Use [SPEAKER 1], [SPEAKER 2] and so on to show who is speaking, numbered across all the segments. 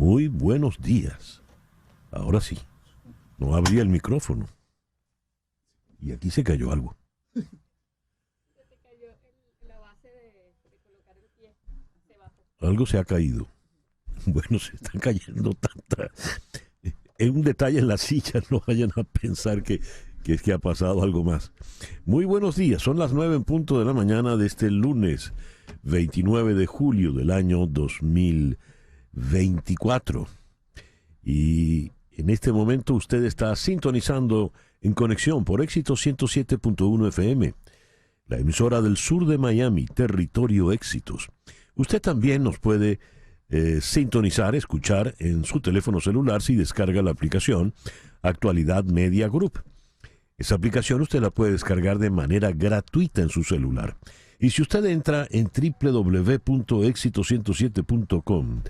[SPEAKER 1] Muy buenos días. Ahora sí, no abría el micrófono. Y aquí se cayó algo.
[SPEAKER 2] Se te cayó la base de colocar el pie hacia abajo.
[SPEAKER 1] Algo se ha caído. Bueno, se están cayendo tantas. Es un detalle en la silla, no vayan a pensar que es que ha pasado algo más. Muy buenos días, son las 9 en punto de la mañana de este lunes 29 de julio del año 2024. Y en este momento usted está sintonizando en conexión por Éxito 107.1 FM, la emisora del sur de Miami, territorio Éxitos. Usted también nos puede sintonizar, escuchar en su teléfono celular si descarga la aplicación Actualidad Media Group. Esa aplicación usted la puede descargar de manera gratuita en su celular. Y si usted entra en www.exito107.com,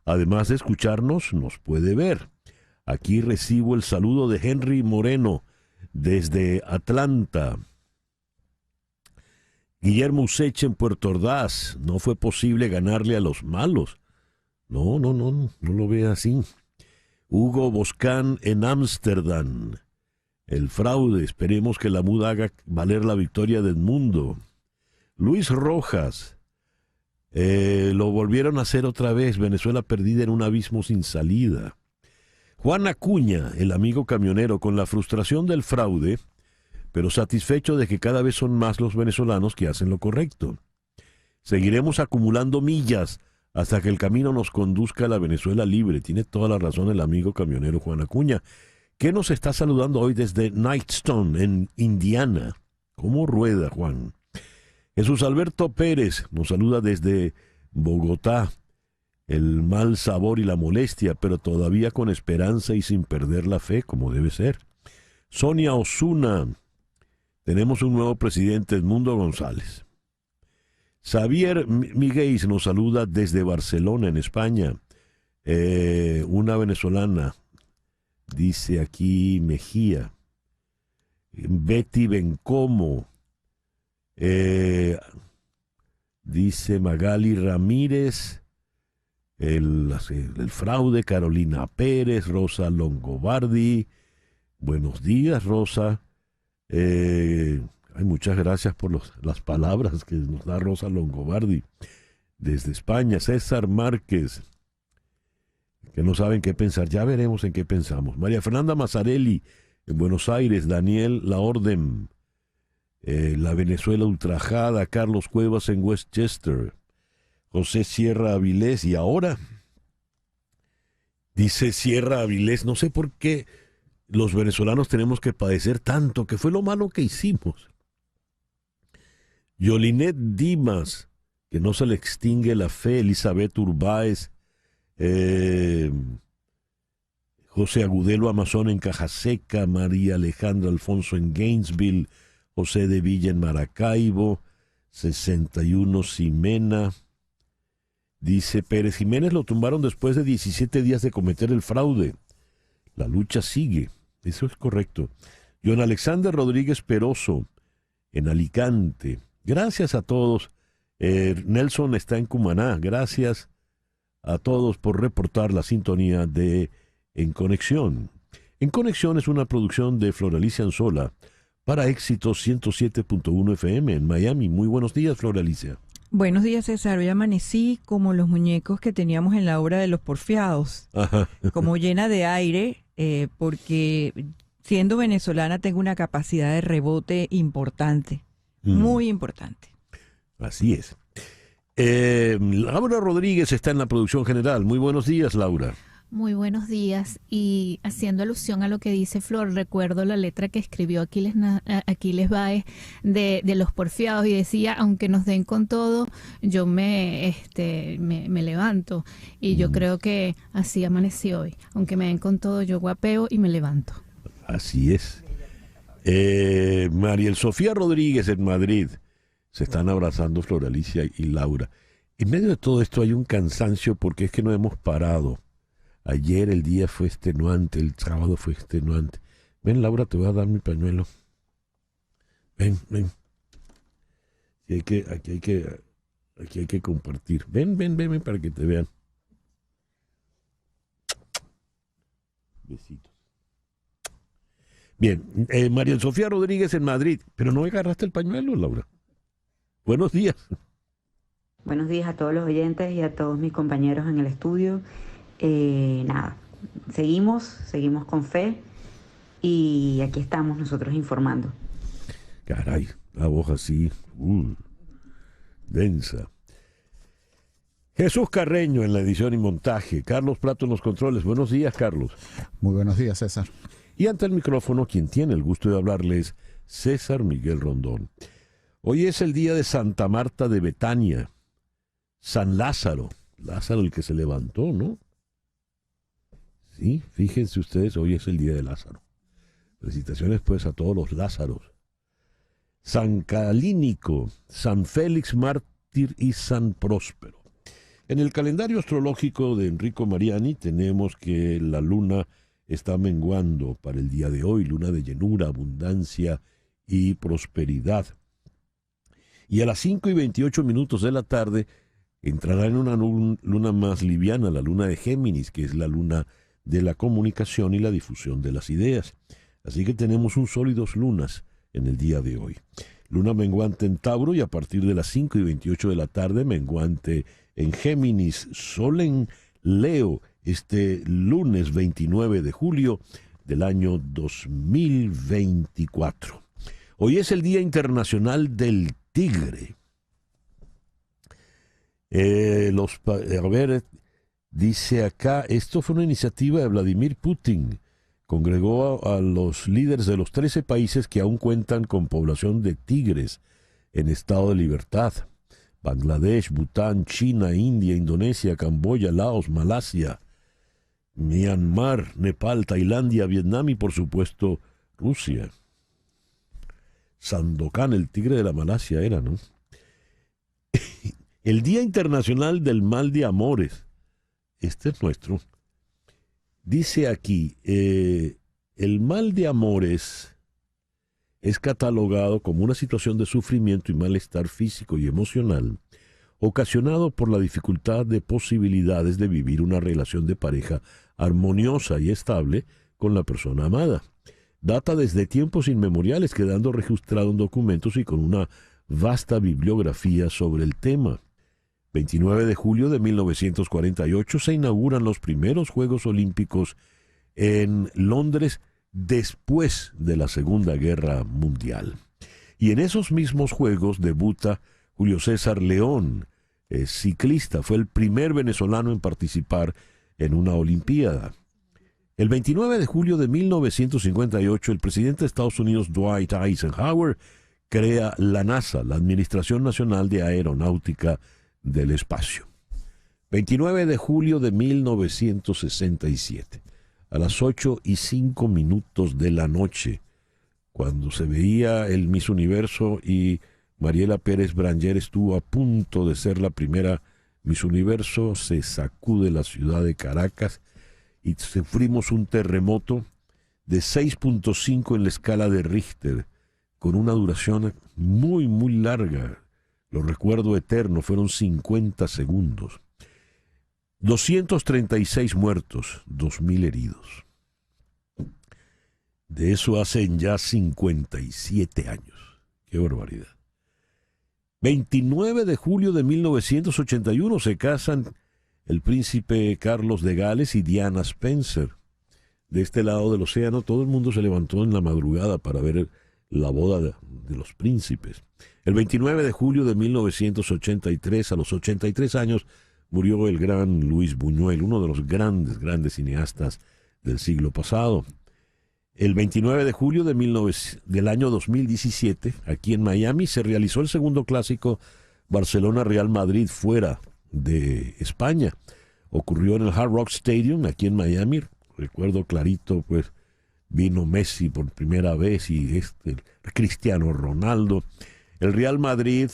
[SPEAKER 1] además de escucharnos, nos puede ver. Aquí recibo el saludo de Henry Moreno desde Atlanta. Guillermo Useche en Puerto Ordaz. No fue posible ganarle a los malos. No lo vea así. Hugo Boscán en Ámsterdam. El fraude, esperemos que la muda haga valer la victoria del mundo. Luis Rojas, lo volvieron a hacer otra vez, Venezuela perdida en un abismo sin salida. Juan Acuña, el amigo camionero, con la frustración del fraude, pero satisfecho de que cada vez son más los venezolanos que hacen lo correcto. Seguiremos acumulando millas hasta que el camino nos conduzca a la Venezuela libre. Tiene toda la razón el amigo camionero Juan Acuña, que nos está saludando hoy desde Knightstone, en Indiana. ¿Cómo rueda, Juan? Jesús Alberto Pérez nos saluda desde Bogotá. El mal sabor y la molestia, pero todavía con esperanza y sin perder la fe, como debe ser. Sonia Osuna. Tenemos un nuevo presidente, Edmundo González. Xavier Miguel nos saluda desde Barcelona, en España. Una venezolana. Dice aquí Mejía. Betty Bencomo. Dice Magali Ramírez. El fraude, Carolina Pérez, Rosa Longobardi. Buenos días, Rosa. Muchas gracias por las palabras que nos da Rosa Longobardi. Desde España, César Márquez. Que no saben qué pensar, ya veremos en qué pensamos. María Fernanda Mazzarelli, en Buenos Aires. Daniel La Orden, la Venezuela ultrajada. Carlos Cuevas en Westchester. José Sierra Avilés, y ahora, dice Sierra Avilés, no sé por qué los venezolanos tenemos que padecer tanto, que fue lo malo que hicimos. Yolinet Dimas, que no se le extingue la fe. Elizabeth Urbáez, José Agudelo Amazon en Cajaseca, María Alejandra Alfonso en Gainesville, José de Villa en Maracaibo, 61 Ximena. Dice Pérez Jiménez lo tumbaron después de 17 días de cometer el fraude. La lucha sigue, eso es correcto. John Alexander Rodríguez Peroso en Alicante. Gracias a todos. Nelson está en Cumaná. Gracias a todos por reportar la sintonía de En Conexión. En Conexión es una producción de Floralicia Anzola para Éxito 107.1 FM en Miami. Muy buenos días, Floralicia.
[SPEAKER 3] Buenos días, César. Hoy amanecí como los muñecos que teníamos en la obra de los porfiados, como llena de aire, porque siendo venezolana tengo una capacidad de rebote importante, muy importante.
[SPEAKER 1] Así es. Laura Rodríguez está en la producción general. Muy buenos días, Laura.
[SPEAKER 2] Muy buenos días, y haciendo alusión a lo que dice Flor, recuerdo la letra que escribió Aquiles Báez de los porfiados, y decía: aunque nos den con todo, yo me levanto, y yo creo que así amanecí hoy. Aunque me den con todo, yo guapeo y me levanto.
[SPEAKER 1] Así es. Mariel Sofía Rodríguez en Madrid. Se están abrazando Floralicia y Laura. En medio de todo esto hay un cansancio porque es que no hemos parado. Ayer el día fue extenuante, el sábado fue extenuante. Ven, Laura, te voy a dar mi pañuelo. Ven. Aquí hay que compartir. Ven para que te vean. Besitos. Bien, María Sofía Rodríguez en Madrid, pero no agarraste el pañuelo, Laura. Buenos días.
[SPEAKER 4] Buenos días a todos los oyentes y a todos mis compañeros en el estudio. Nada, seguimos con fe y aquí estamos nosotros informando.
[SPEAKER 1] Caray, la voz así, densa. Jesús Carreño en la edición y montaje. Carlos Prato en los controles. Buenos días, Carlos.
[SPEAKER 5] Muy buenos días, César.
[SPEAKER 1] Y ante el micrófono, quien tiene el gusto de hablarles, César Miguel Rondón. Hoy es el día de Santa Marta de Betania. San Lázaro. Lázaro el que se levantó, ¿no? Sí, fíjense ustedes, hoy es el día de Lázaro. Felicitaciones pues a todos los Lázaros. San Calínico, San Félix Mártir y San Próspero. En el calendario astrológico de Enrico Mariani tenemos que la luna está menguando para el día de hoy, luna de llenura, abundancia y prosperidad. Y a las 5:28 de la tarde entrará en una luna más liviana, la luna de Géminis, que es la luna de la comunicación y la difusión de las ideas. Así que tenemos un sol y dos lunas en el día de hoy. Luna menguante en Tauro y a partir de las 5:28 de la tarde menguante en Géminis, sol en Leo, este lunes 29 de julio del año 2024. Hoy es el Día Internacional del Tigre. Dice acá, esto fue una iniciativa de Vladimir Putin. Congregó a los líderes de los 13 países que aún cuentan con población de tigres en estado de libertad. Bangladesh, Bután, China, India, Indonesia, Camboya, Laos, Malasia, Myanmar, Nepal, Tailandia, Vietnam y por supuesto Rusia. Sandokan, el tigre de la Malasia era, ¿no? El Día Internacional del Mal de Amores. Este es nuestro. Dice aquí, el mal de amores es catalogado como una situación de sufrimiento y malestar físico y emocional ocasionado por la dificultad de posibilidades de vivir una relación de pareja armoniosa y estable con la persona amada. Data desde tiempos inmemoriales, quedando registrado en documentos y con una vasta bibliografía sobre el tema. 29 de julio de 1948 se inauguran los primeros Juegos Olímpicos en Londres después de la Segunda Guerra Mundial. Y en esos mismos Juegos debuta Julio César León, ciclista, fue el primer venezolano en participar en una Olimpiada. El 29 de julio de 1958, el presidente de Estados Unidos, Dwight Eisenhower, crea la NASA, la Administración Nacional de Aeronáutica del Espacio. 29 de julio de 1967, a las 8:05 de la noche, cuando se veía el Miss Universo y Mariela Pérez Branger estuvo a punto de ser la primera Miss Universo, se sacude la ciudad de Caracas y sufrimos un terremoto de 6.5 en la escala de Richter, con una duración muy, muy larga. Lo recuerdo eterno, fueron 50 segundos. 236 muertos, 2.000 heridos. De eso hacen ya 57 años. ¡Qué barbaridad! 29 de julio de 1981 se casan el príncipe Carlos de Gales y Diana Spencer. De este lado del océano todo el mundo se levantó en la madrugada para ver la boda de los príncipes. El 29 de julio de 1983, a los 83 años, murió el gran Luis Buñuel, uno de los grandes cineastas del siglo pasado. El 29 de julio del año 2017, aquí en Miami, se realizó el segundo clásico Barcelona-Real Madrid fuera de España. Ocurrió en el Hard Rock Stadium, aquí en Miami. Recuerdo clarito, pues, vino Messi por primera vez y Cristiano Ronaldo. El Real Madrid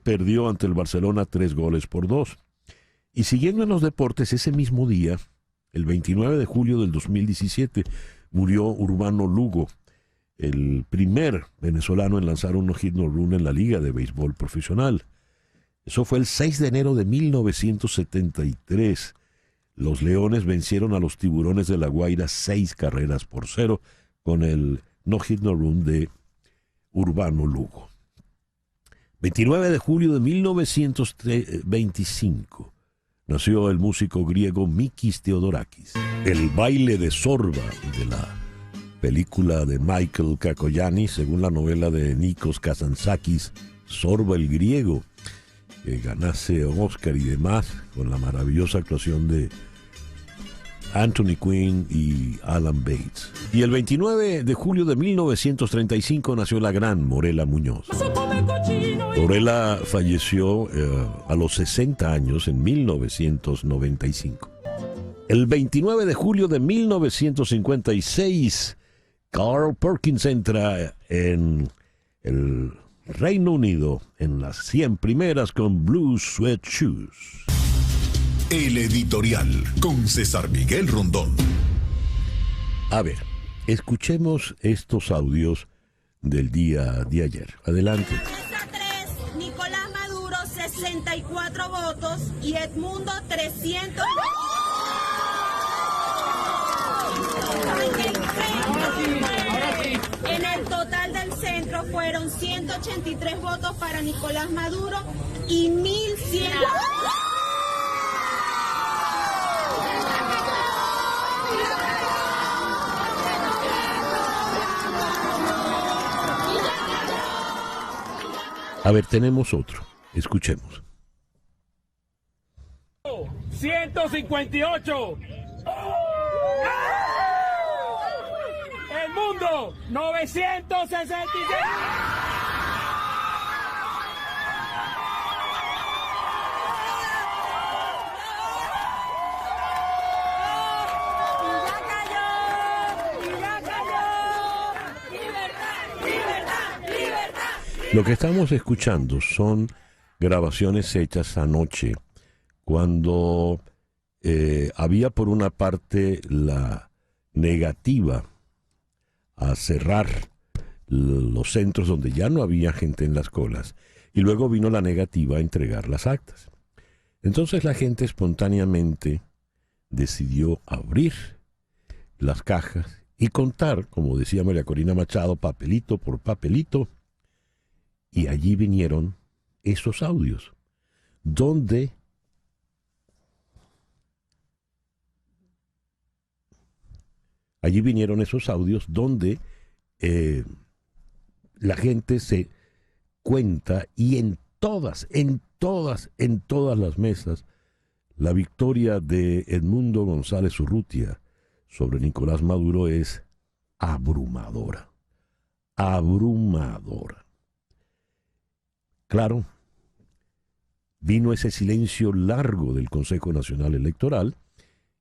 [SPEAKER 1] perdió ante el Barcelona 3-2. Y siguiendo en los deportes, ese mismo día, el 29 de julio del 2017, murió Urbano Lugo, el primer venezolano en lanzar un no-hit no-run en la Liga de Béisbol Profesional. Eso fue el 6 de enero de 1973. Los Leones vencieron a los Tiburones de La Guaira 6-0 con el no hit no run de Urbano Lugo. 29 de julio de 1925 nació el músico griego Mikis Theodorakis. El baile de Zorba de la película de Michael Kakoyannis, según la novela de Nikos Kazantzakis, Zorba el griego, que ganase Oscar y demás, con la maravillosa actuación de Anthony Quinn y Alan Bates. Y el 29 de julio de 1935 nació la gran Morela Muñoz. Morela falleció a los 60 años en 1995. El 29 de julio de 1956, Carl Perkins entra en el Reino Unido en las 100 primeras con Blue Suede Shoes.
[SPEAKER 5] El editorial con César Miguel Rondón.
[SPEAKER 1] A ver, escuchemos estos audios del día de ayer. Adelante.
[SPEAKER 6] Mesa 3, Nicolás Maduro 64 votos y Edmundo 300. En el total del centro fueron 183 votos para Nicolás Maduro y 1.100.
[SPEAKER 1] A ver, tenemos otro. Escuchemos.
[SPEAKER 7] 158. El mundo 966.
[SPEAKER 1] Lo que estamos escuchando son grabaciones hechas anoche, cuando había por una parte la negativa a cerrar los centros donde ya no había gente en las colas, y luego vino la negativa a entregar las actas. Entonces la gente espontáneamente decidió abrir las cajas y contar, como decía María Corina Machado, papelito por papelito, y allí vinieron esos audios, donde la gente se cuenta, y en todas las mesas, la victoria de Edmundo González Urrutia sobre Nicolás Maduro es abrumadora. Claro, vino ese silencio largo del Consejo Nacional Electoral,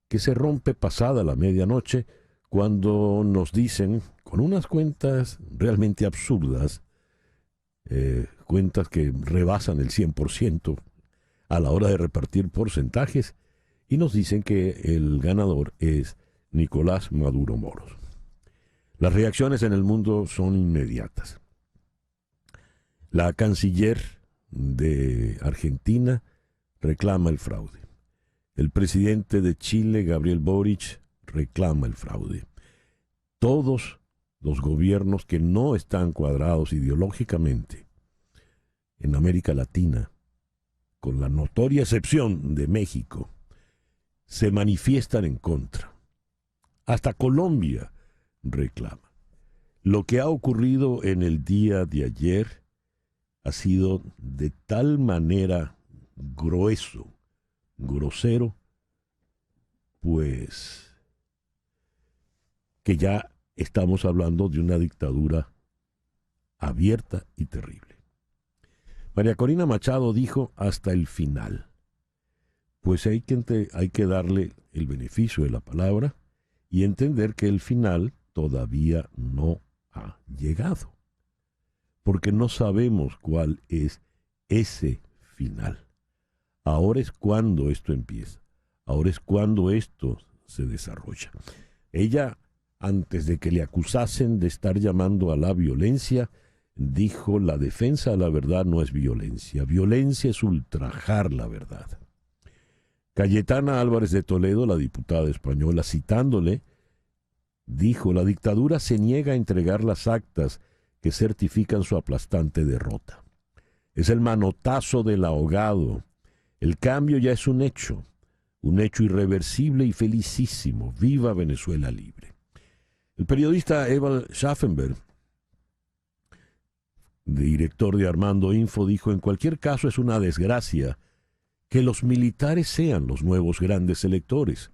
[SPEAKER 1] que se rompe pasada la medianoche, cuando nos dicen, con unas cuentas realmente absurdas, cuentas que rebasan el 100% a la hora de repartir porcentajes, y nos dicen que el ganador es Nicolás Maduro Moros. Las reacciones en el mundo son inmediatas. La canciller de Argentina reclama el fraude. El presidente de Chile, Gabriel Boric, reclama el fraude. Todos los gobiernos que no están cuadrados ideológicamente en América Latina, con la notoria excepción de México, se manifiestan en contra. Hasta Colombia reclama. Lo que ha ocurrido en el día de ayer ha sido de tal manera grosero, pues que ya estamos hablando de una dictadura abierta y terrible. María Corina Machado dijo hasta el final. Pues hay que darle el beneficio de la palabra y entender que el final todavía no ha llegado, porque no sabemos cuál es ese final. Ahora es cuando esto empieza, ahora es cuando esto se desarrolla. Ella, antes de que le acusasen de estar llamando a la violencia, dijo: la defensa de la verdad no es violencia, violencia es ultrajar la verdad. Cayetana Álvarez de Toledo, la diputada española, citándole, dijo: la dictadura se niega a entregar las actas que certifican su aplastante derrota. Es el manotazo del ahogado. El cambio ya es un hecho irreversible y felicísimo. ¡Viva Venezuela libre! El periodista Evald Schaffenberg, director de Armando Info, dijo: en cualquier caso es una desgracia que los militares sean los nuevos grandes electores.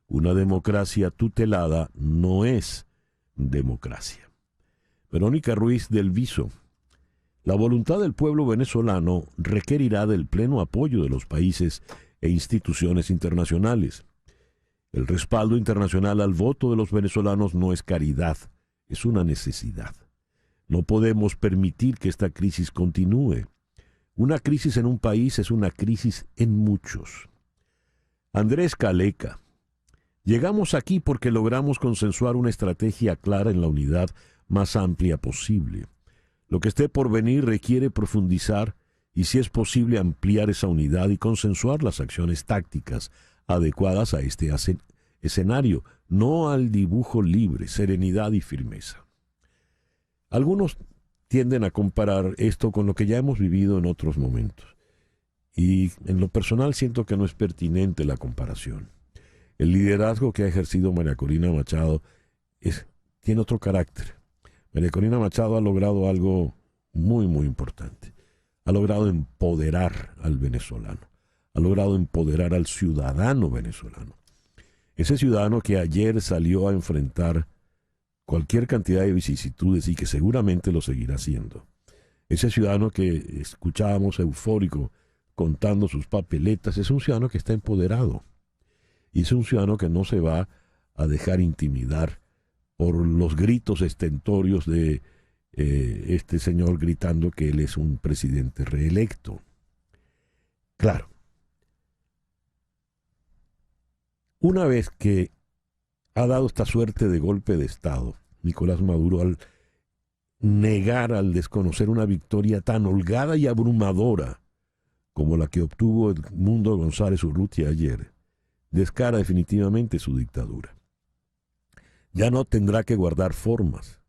[SPEAKER 1] Una democracia tutelada no es democracia. Verónica Ruiz del Viso: la voluntad del pueblo venezolano requerirá del pleno apoyo de los países e instituciones internacionales. El respaldo internacional al voto de los venezolanos no es caridad, es una necesidad. No podemos permitir que esta crisis continúe. Una crisis en un país es una crisis en muchos. Andrés Caleca: llegamos aquí porque logramos consensuar una estrategia clara en la unidad más amplia posible. Lo que esté por venir requiere profundizar y, si es posible, ampliar esa unidad y consensuar las acciones tácticas adecuadas a este escenario, no al dibujo libre, serenidad y firmeza. Algunos tienden a comparar esto con lo que ya hemos vivido en otros momentos. Y en lo personal siento que no es pertinente la comparación. El liderazgo que ha ejercido María Corina Machado tiene otro carácter. María Corina Machado ha logrado algo muy, muy importante. Ha logrado empoderar al venezolano. Ha logrado empoderar al ciudadano venezolano. Ese ciudadano que ayer salió a enfrentar cualquier cantidad de vicisitudes y que seguramente lo seguirá haciendo. Ese ciudadano que escuchábamos eufórico contando sus papeletas, es un ciudadano que está empoderado. Y es un ciudadano que no se va a dejar intimidar por los gritos estentorios de este señor gritando que él es un presidente reelecto. Claro, una vez que ha dado esta suerte de golpe de Estado, Nicolás Maduro, al negar, al desconocer una victoria tan holgada y abrumadora como la que obtuvo Edmundo González Urrutia ayer, descara definitivamente su dictadura. Ya no tendrá que guardar formas.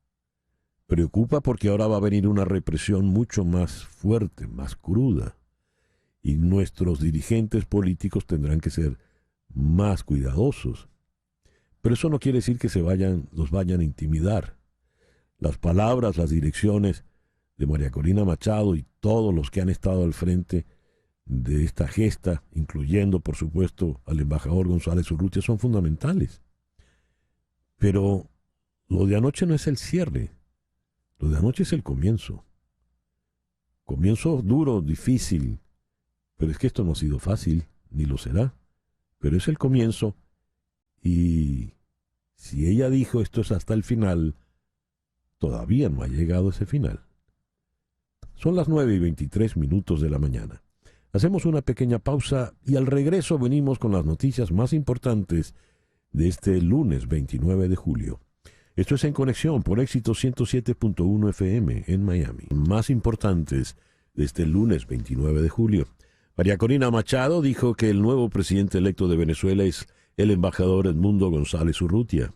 [SPEAKER 1] Preocupa porque ahora va a venir una represión mucho más fuerte, más cruda, y nuestros dirigentes políticos tendrán que ser más cuidadosos. Pero eso no quiere decir que los vayan a intimidar. Las palabras, las direcciones de María Corina Machado y todos los que han estado al frente de esta gesta, incluyendo por supuesto al embajador González Urrutia, son fundamentales. Pero lo de anoche no es el cierre, lo de anoche es el comienzo. Comienzo duro, difícil, pero es que esto no ha sido fácil, ni lo será. Pero es el comienzo, y si ella dijo esto es hasta el final, todavía no ha llegado ese final. Son las 9:23 de la mañana. Hacemos una pequeña pausa y al regreso venimos con las noticias más importantes de este lunes 29 de julio. Esto es En Conexión por Éxito 107.1 FM en Miami. Más importantes de este lunes 29 de julio. María Corina Machado dijo que el nuevo presidente electo de Venezuela es el embajador Edmundo González Urrutia.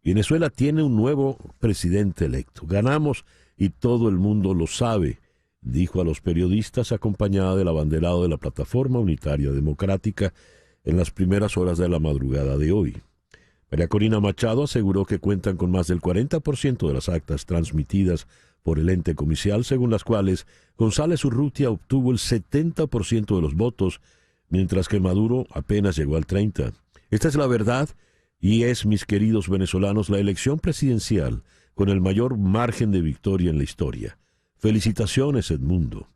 [SPEAKER 1] Venezuela tiene un nuevo presidente electo. Ganamos y todo el mundo lo sabe, dijo a los periodistas acompañada del abanderado de la Plataforma Unitaria Democrática en las primeras horas de la madrugada de hoy. María Corina Machado aseguró que cuentan con más del 40% de las actas transmitidas por el ente comicial, según las cuales González Urrutia obtuvo el 70% de los votos, mientras que Maduro apenas llegó al 30%. Esta es la verdad y es, mis queridos venezolanos, la elección presidencial con el mayor margen de victoria en la historia. Felicitaciones, Edmundo.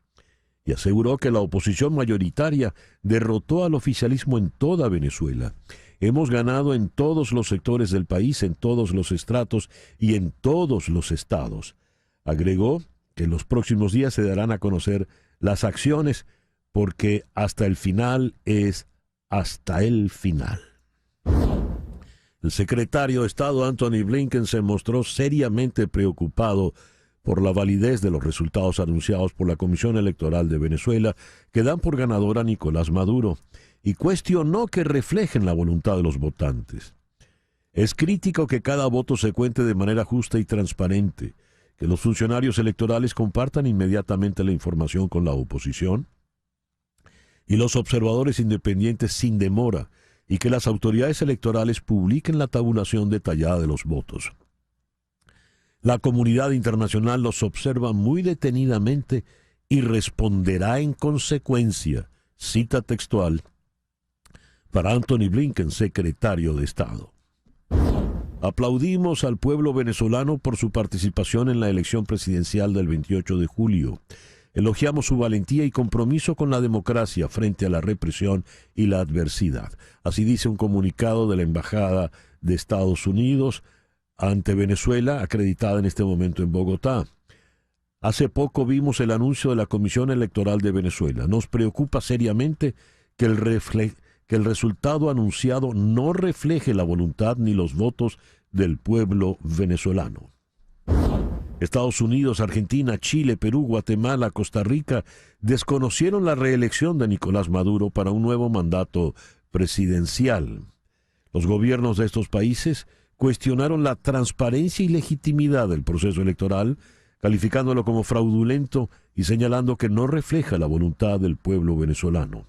[SPEAKER 1] Y aseguró que la oposición mayoritaria derrotó al oficialismo en toda Venezuela. Hemos ganado en todos los sectores del país, en todos los estratos y en todos los estados. Agregó que en los próximos días se darán a conocer las acciones, porque hasta el final es hasta el final. El secretario de Estado Anthony Blinken se mostró seriamente preocupado por la validez de los resultados anunciados por la Comisión Electoral de Venezuela, que dan por ganador a Nicolás Maduro, y cuestionó que reflejen la voluntad de los votantes. Es crítico que cada voto se cuente de manera justa y transparente, que los funcionarios electorales compartan inmediatamente la información con la oposición y los observadores independientes sin demora, y que las autoridades electorales publiquen la tabulación detallada de los votos. La comunidad internacional los observa muy detenidamente y responderá en consecuencia, cita textual, para Anthony Blinken, secretario de Estado. Aplaudimos al pueblo venezolano por su participación en la elección presidencial del 28 de julio. Elogiamos su valentía y compromiso con la democracia frente a la represión y la adversidad. Así dice un comunicado de la Embajada de Estados Unidos ante Venezuela, acreditada en este momento en Bogotá. Hace poco vimos el anuncio de la Comisión Electoral de Venezuela. Nos preocupa seriamente que el resultado anunciado no refleje la voluntad ni los votos del pueblo venezolano. Estados Unidos, Argentina, Chile, Perú, Guatemala, Costa Rica desconocieron la reelección de Nicolás Maduro para un nuevo mandato presidencial. Los gobiernos de estos países cuestionaron la transparencia y legitimidad del proceso electoral, calificándolo como fraudulento y señalando que no refleja la voluntad del pueblo venezolano.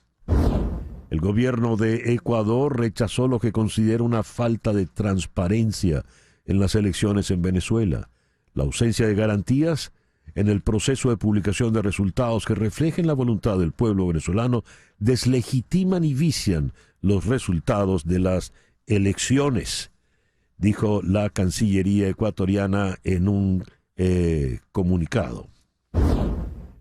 [SPEAKER 1] El gobierno de Ecuador rechazó lo que considera una falta de transparencia en las elecciones en Venezuela. La ausencia de garantías en el proceso de publicación de resultados que reflejen la voluntad del pueblo venezolano deslegitiman y vician los resultados de las elecciones, dijo la Cancillería ecuatoriana en un comunicado.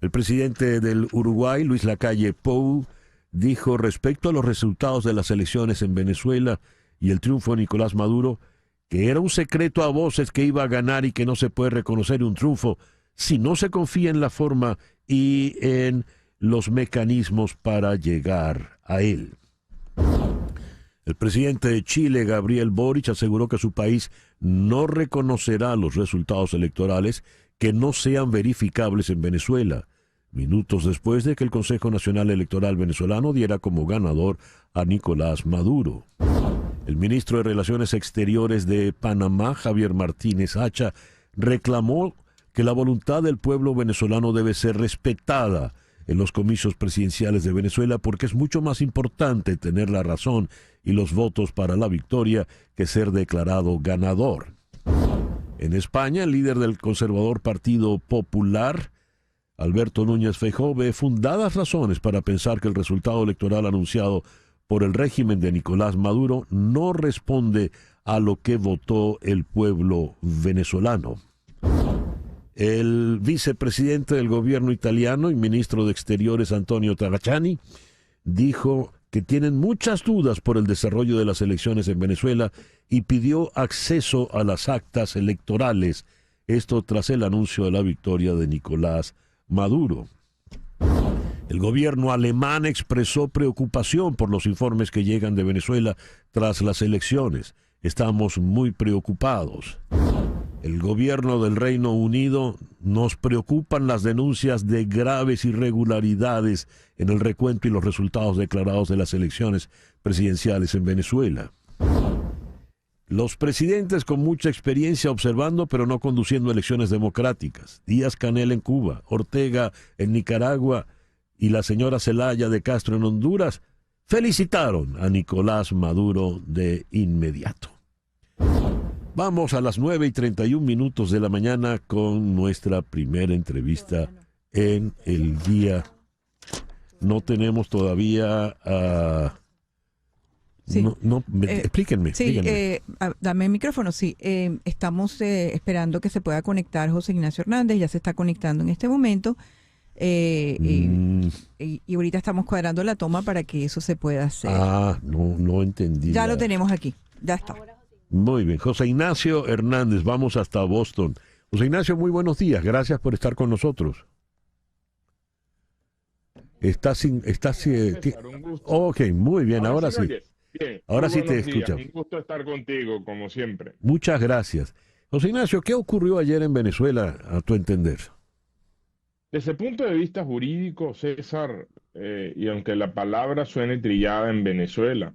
[SPEAKER 1] El presidente del Uruguay, Luis Lacalle Pou, dijo respecto a los resultados de las elecciones en Venezuela y el triunfo de Nicolás Maduro que era un secreto a voces que iba a ganar y que no se puede reconocer un triunfo si no se confía en la forma y en los mecanismos para llegar a él. El presidente de Chile, Gabriel Boric, aseguró que su país no reconocerá los resultados electorales que no sean verificables en Venezuela, minutos después de que el Consejo Nacional Electoral venezolano diera como ganador a Nicolás Maduro. El ministro de Relaciones Exteriores de Panamá, Javier Martínez Hacha, reclamó que la voluntad del pueblo venezolano debe ser respetada en los comicios presidenciales de Venezuela porque es mucho más importante tener la razón y los votos para la victoria que ser declarado ganador. En España, el líder del conservador Partido Popular, Alberto Núñez Feijóo, ve fundadas razones para pensar que el resultado electoral anunciado por el régimen de Nicolás Maduro no responde a lo que votó el pueblo venezolano. El vicepresidente del gobierno italiano y ministro de Exteriores, Antonio Tajani, dijo que tienen muchas dudas por el desarrollo de las elecciones en Venezuela y pidió acceso a las actas electorales, esto tras el anuncio de la victoria de Nicolás Maduro. El gobierno alemán expresó preocupación por los informes que llegan de Venezuela tras las elecciones. Estamos muy preocupados. El gobierno del Reino Unido: nos preocupan las denuncias de graves irregularidades en el recuento y los resultados declarados de las elecciones presidenciales en Venezuela. Los presidentes con mucha experiencia observando pero no conduciendo elecciones democráticas, Díaz-Canel en Cuba, Ortega en Nicaragua y la señora Zelaya de Castro en Honduras, felicitaron a Nicolás Maduro de inmediato. Vamos a las 9:31 de la mañana con nuestra primera entrevista en el día. No tenemos todavía...
[SPEAKER 3] Sí.
[SPEAKER 1] Explíquenme.
[SPEAKER 3] Sí, dame el micrófono. Sí, estamos esperando que se pueda conectar José Ignacio Hernández, ya se está conectando en este momento. Y ahorita estamos cuadrando la toma para que eso se pueda hacer.
[SPEAKER 1] No entendí.
[SPEAKER 3] Ya lo tenemos aquí, ya está.
[SPEAKER 1] Muy bien, José Ignacio Hernández, vamos hasta Boston. José Ignacio, muy buenos días, gracias por estar con nosotros. Ok, muy bien, ahora sí.
[SPEAKER 8] Bien.
[SPEAKER 1] Ahora sí te
[SPEAKER 8] días.
[SPEAKER 1] escuchamos.
[SPEAKER 8] Un gusto estar contigo, como siempre.
[SPEAKER 1] Muchas gracias. José Ignacio, ¿qué ocurrió ayer en Venezuela, a tu entender?
[SPEAKER 8] Desde el punto de vista jurídico, César, y aunque la palabra suene trillada en Venezuela,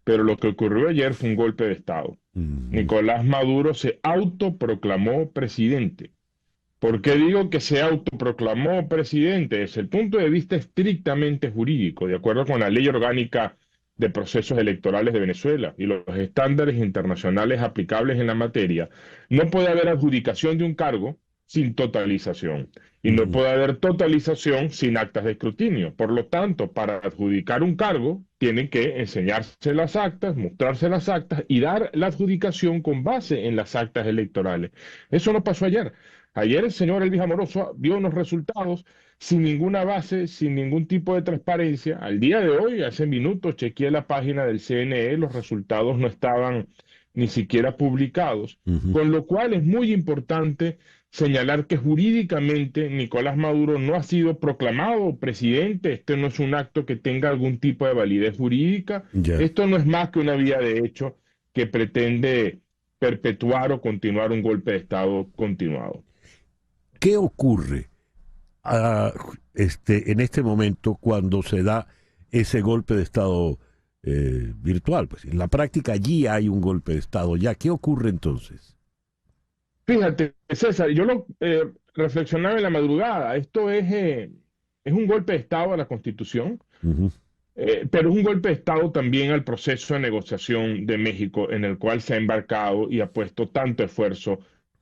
[SPEAKER 8] pero lo que ocurrió ayer fue un golpe de Estado. Nicolás Maduro se autoproclamó presidente. ¿Por qué digo que se autoproclamó presidente? Desde el punto de vista estrictamente jurídico, de acuerdo con la Ley Orgánica de Procesos Electorales de Venezuela y los estándares internacionales aplicables en la materia, no puede haber adjudicación de un cargo sin totalización. Y no puede haber totalización sin actas de escrutinio. Por lo tanto, para adjudicar un cargo, tienen que enseñarse las actas, mostrarse las actas y dar la adjudicación con base en las actas electorales. Eso no pasó ayer. Ayer el señor Elvis Amoroso vio unos resultados sin ninguna base, sin ningún tipo de transparencia. Al día de hoy, hace minutos, chequeé la página del CNE, los resultados no estaban ni siquiera publicados, con lo cual es muy importante señalar que jurídicamente Nicolás Maduro no ha sido proclamado presidente. Este no es un acto que tenga algún tipo de validez jurídica. Esto no es más que una vía de hecho que pretende perpetuar o continuar un golpe de Estado continuado.
[SPEAKER 1] ¿Qué ocurre en este momento cuando se da ese golpe de Estado virtual? Pues en la práctica allí hay un golpe de Estado ya. ¿Qué ocurre entonces?
[SPEAKER 8] Fíjate, César, yo lo reflexionaba en la madrugada. Esto es un golpe de Estado a la Constitución, pero es un golpe de Estado también al proceso de negociación de México, en el cual se ha embarcado y ha puesto tanto esfuerzo,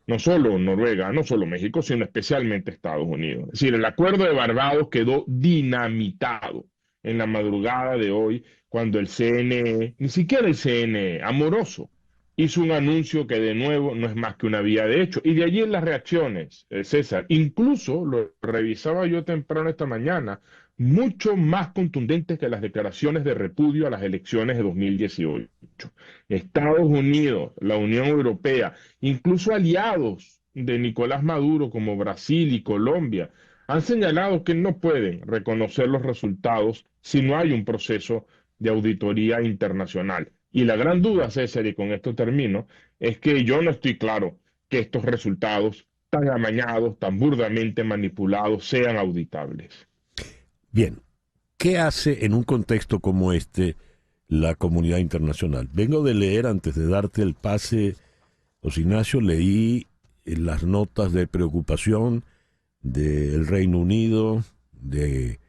[SPEAKER 8] no solo Noruega, no solo México, sino especialmente Estados Unidos. Es decir, el acuerdo de Barbados quedó dinamitado en la madrugada de hoy, cuando el CNE, ni siquiera el CNE, Amoroso, hizo un anuncio que de nuevo no es más que una vía de hecho. Y de allí en las reacciones, César, incluso lo revisaba yo temprano esta mañana, mucho más contundentes que las declaraciones de repudio a las elecciones de 2018. Estados Unidos, la Unión Europea, incluso aliados de Nicolás Maduro como Brasil y Colombia, han señalado que no pueden reconocer los resultados si no hay un proceso de auditoría internacional. Y la gran duda, César, y con esto termino, es que yo no estoy claro que estos resultados tan amañados, tan burdamente manipulados, sean auditables.
[SPEAKER 1] Bien, ¿qué hace en un contexto como este la comunidad internacional? Vengo de leer, antes de darte el pase, José Ignacio, leí las notas de preocupación del Reino Unido, del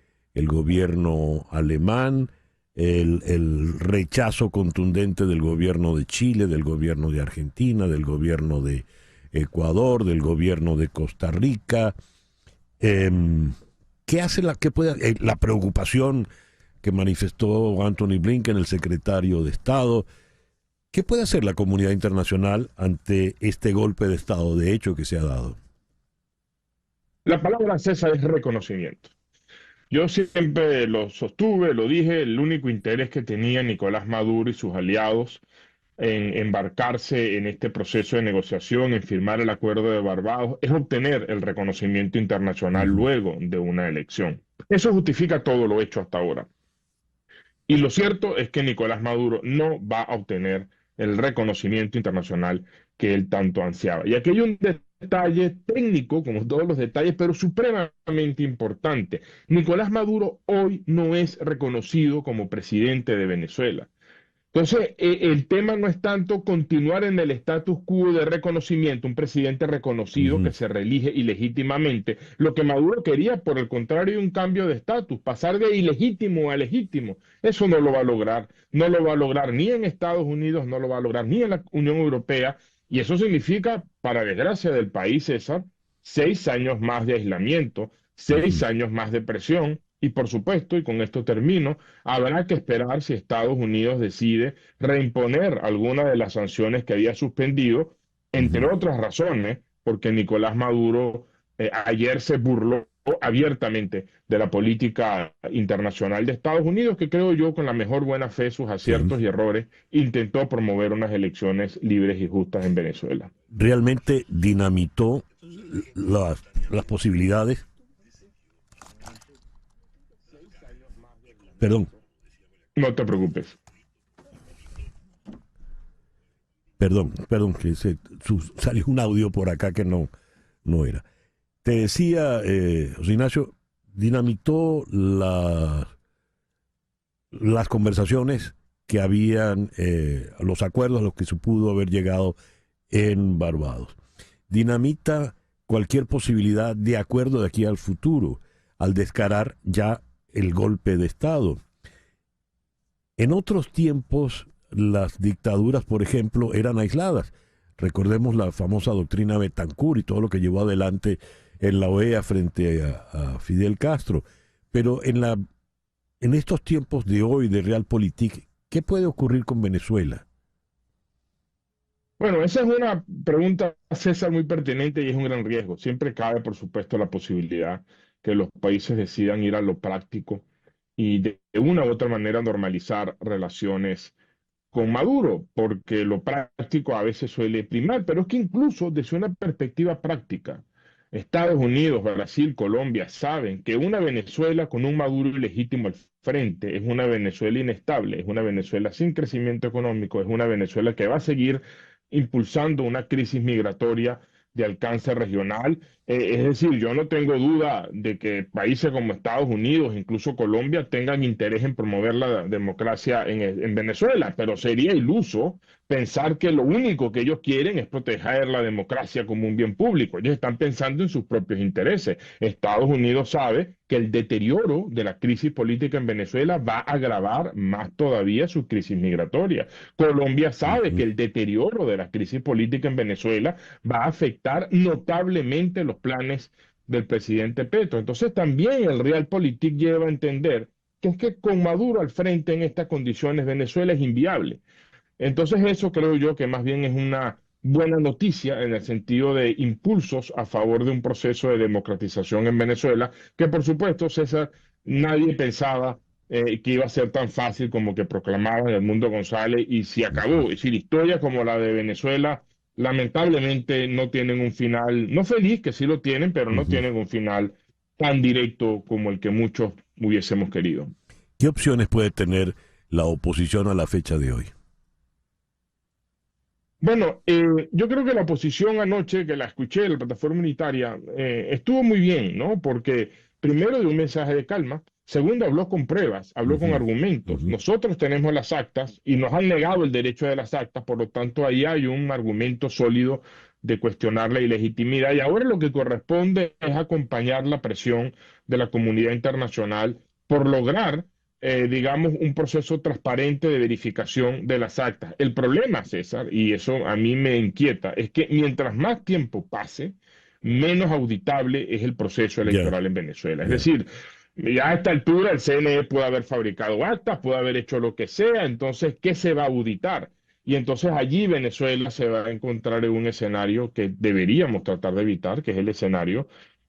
[SPEAKER 1] gobierno alemán, el rechazo contundente del gobierno de Chile, del gobierno de Argentina, del gobierno de Ecuador, del gobierno de Costa Rica. ¿Qué hace la preocupación que manifestó Anthony Blinken, el secretario de Estado? ¿Qué puede hacer la comunidad internacional ante este golpe de Estado de hecho que se ha dado?
[SPEAKER 8] La palabra, César, es reconocimiento. Yo siempre lo sostuve, lo dije, el único interés que tenía Nicolás Maduro y sus aliados en embarcarse en este proceso de negociación, en firmar el acuerdo de Barbados, es obtener el reconocimiento internacional luego de una elección. Eso justifica todo lo hecho hasta ahora. Y lo cierto es que Nicolás Maduro no va a obtener el reconocimiento internacional que él tanto ansiaba. Y aquí hay un detalle técnico, como todos los detalles, pero supremamente importante. Nicolás Maduro hoy no es reconocido como presidente de Venezuela. Entonces, el tema no es tanto continuar en el status quo de reconocimiento, un presidente reconocido que se reelige ilegítimamente. Lo que Maduro quería, por el contrario, un cambio de estatus, pasar de ilegítimo a legítimo. Eso no lo va a lograr. No lo va a lograr ni en Estados Unidos, no lo va a lograr ni en la Unión Europea. Y eso significa, para desgracia del país, César, 6 años más de aislamiento, 6 años más de presión. Y por supuesto, y con esto termino, habrá que esperar si Estados Unidos decide reimponer alguna de las sanciones que había suspendido, entre otras razones, porque Nicolás Maduro ayer se burló abiertamente de la política internacional de Estados Unidos, que creo yo, con la mejor buena fe, sus aciertos y errores, intentó promover unas elecciones libres y justas en Venezuela.
[SPEAKER 1] ¿Realmente dinamitó las posibilidades? Perdón.
[SPEAKER 8] No te preocupes.
[SPEAKER 1] Perdón, que salió un audio por acá que no era. Te decía, José Ignacio, dinamitó las conversaciones que habían, los acuerdos a los que se pudo haber llegado en Barbados. Dinamita cualquier posibilidad de acuerdo de aquí al futuro, al descarar ya el golpe de Estado. En otros tiempos, las dictaduras, por ejemplo, eran aisladas. Recordemos la famosa doctrina Betancourt y todo lo que llevó adelante en la OEA frente a Fidel Castro. Pero en estos tiempos de hoy de Realpolitik, ¿qué puede ocurrir con Venezuela?
[SPEAKER 8] Bueno, esa es una pregunta, César, muy pertinente y es un gran riesgo. Siempre cabe, por supuesto, la posibilidad que los países decidan ir a lo práctico y de una u otra manera normalizar relaciones con Maduro, porque lo práctico a veces suele primar, pero es que incluso desde una perspectiva práctica, Estados Unidos, Brasil, Colombia saben que una Venezuela con un Maduro ilegítimo al frente es una Venezuela inestable, es una Venezuela sin crecimiento económico, es una Venezuela que va a seguir impulsando una crisis migratoria de alcance regional. Es decir, yo no tengo duda de que países como Estados Unidos, incluso Colombia, tengan interés en promover la democracia en Venezuela, pero sería iluso pensar que lo único que ellos quieren es proteger la democracia como un bien público. Ellos están pensando en sus propios intereses. Estados Unidos sabe que el deterioro de la crisis política en Venezuela va a agravar más todavía su crisis migratoria. Colombia sabe que el deterioro de la crisis política en Venezuela va a afectar notablemente los planes del presidente Petro. Entonces también el Realpolitik lleva a entender que es que con Maduro al frente en estas condiciones Venezuela es inviable. Entonces eso creo yo que más bien es una buena noticia en el sentido de impulsos a favor de un proceso de democratización en Venezuela, que por supuesto, César, nadie pensaba que iba a ser tan fácil como que proclamaban Edmundo González y se acabó. Es decir, historias como la de Venezuela lamentablemente no tienen un final, no feliz, que sí lo tienen, pero no tienen un final tan directo como el que muchos hubiésemos querido.
[SPEAKER 1] ¿Qué opciones puede tener la oposición a la fecha de hoy?
[SPEAKER 8] Bueno, yo creo que la oposición anoche, que la escuché, la plataforma unitaria, estuvo muy bien, ¿no? Porque primero dio un mensaje de calma, segundo habló con pruebas, habló con argumentos. Nosotros tenemos las actas y nos han negado el derecho de las actas, por lo tanto ahí hay un argumento sólido de cuestionar la ilegitimidad y ahora lo que corresponde es acompañar la presión de la comunidad internacional por lograr digamos, un proceso transparente de verificación de las actas. El problema, César, y eso a mí me inquieta, es que mientras más tiempo pase, menos auditable es el proceso electoral en Venezuela. Es decir, ya a esta altura el CNE puede haber fabricado actas, puede haber hecho lo que sea, entonces, ¿qué se va a auditar? Y entonces allí Venezuela se va a encontrar en un escenario que deberíamos tratar de evitar, que es el escenario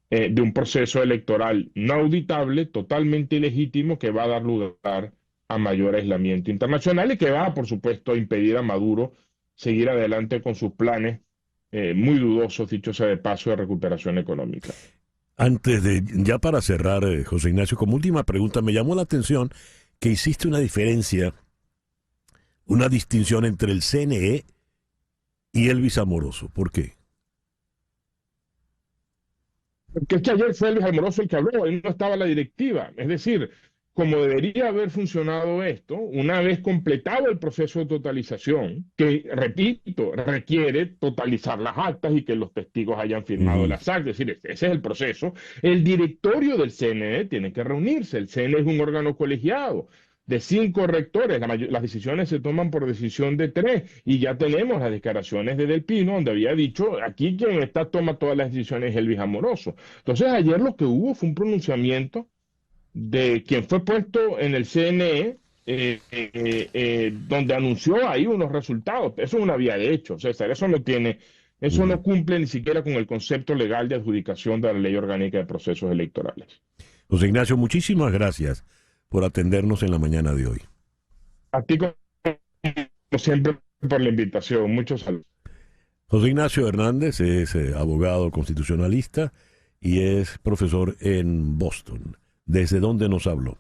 [SPEAKER 8] de un proceso electoral no auditable, totalmente ilegítimo, que va a dar lugar a mayor aislamiento internacional y que va, por supuesto, a impedir a Maduro seguir adelante con sus planes muy dudosos, dicho sea de paso, de recuperación económica.
[SPEAKER 1] Antes de, ya para cerrar, José Ignacio, como última pregunta, me llamó la atención que hiciste una diferencia, una distinción entre el CNE y Elvis Amoroso. ¿Por qué?
[SPEAKER 8] Porque es que ayer fue Elvis Amoroso el que habló, ahí no estaba la directiva. Es decir, como debería haber funcionado esto, una vez completado el proceso de totalización, que, repito, requiere totalizar las actas y que los testigos hayan firmado las actas, es decir, ese es el proceso, el directorio del CNE tiene que reunirse, el CNE es un órgano colegiado de 5 rectores, las decisiones se toman por decisión de 3, y ya tenemos las declaraciones de Del Pino, donde había dicho, aquí quien toma todas las decisiones es Elvis Amoroso. Entonces ayer lo que hubo fue un pronunciamiento de quien fue puesto en el CNE, donde anunció ahí unos resultados. Eso es una vía de hecho, César, eso no cumple ni siquiera con el concepto legal de adjudicación de la Ley Orgánica de Procesos Electorales.
[SPEAKER 1] José Ignacio, muchísimas gracias por atendernos en la mañana de hoy.
[SPEAKER 8] A ti, como siempre, por la invitación. Muchos saludos.
[SPEAKER 1] José Ignacio Hernández es abogado constitucionalista y es profesor en Boston, desde donde nos habló.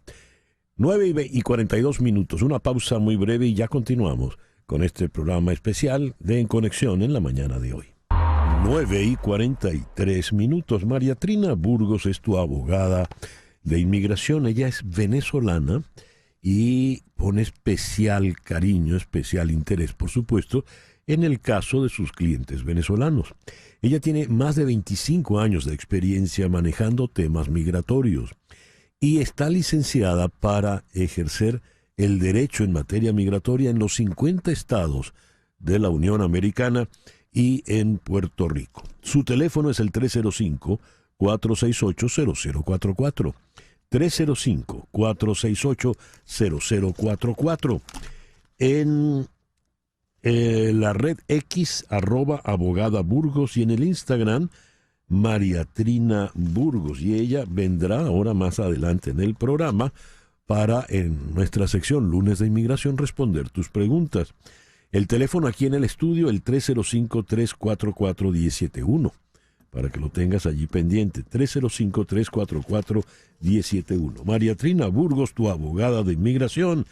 [SPEAKER 1] 9:42 minutos, una pausa muy breve y ya continuamos con este programa especial de En Conexión en la mañana de hoy. 9:43. María Trina Burgos es tu abogada de inmigración. Ella es venezolana y pone especial cariño, especial interés, por supuesto, en el caso de sus clientes venezolanos. Ella tiene más de 25 años de experiencia manejando temas migratorios y está licenciada para ejercer el derecho en materia migratoria en los 50 estados de la Unión Americana y en Puerto Rico. Su teléfono es el 305-468-0044. 305-468-0044. En la red X, @abogada Burgos, y en el Instagram, María Trina Burgos. Y ella vendrá ahora más adelante en el programa para, en nuestra sección Lunes de Inmigración, responder tus preguntas. El teléfono aquí en el estudio, el 305-344-1071, para que lo tengas allí pendiente, 305-344-1071. María Trina Burgos, tu abogada de inmigración,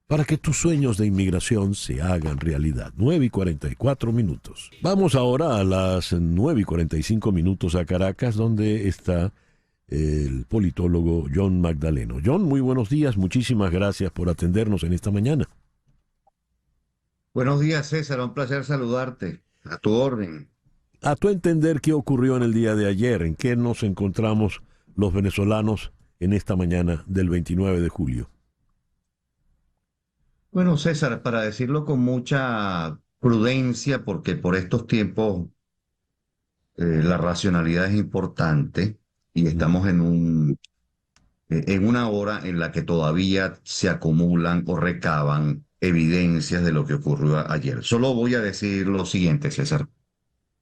[SPEAKER 1] para que tus sueños de inmigración se hagan realidad. 9:44. Vamos ahora a las 9:45 a Caracas, donde está el politólogo John Magdaleno. John, muy buenos días, muchísimas gracias por atendernos en esta mañana.
[SPEAKER 9] Buenos días, César, un placer saludarte, a tu orden.
[SPEAKER 1] A tu entender, ¿qué ocurrió en el día de ayer? ¿En qué nos encontramos los venezolanos en esta mañana del 29 de julio?
[SPEAKER 9] Bueno, César, para decirlo con mucha prudencia, porque por estos tiempos la racionalidad es importante y estamos en una hora en la que todavía se acumulan o recaban evidencias de lo que ocurrió ayer. Solo voy a decir lo siguiente, César.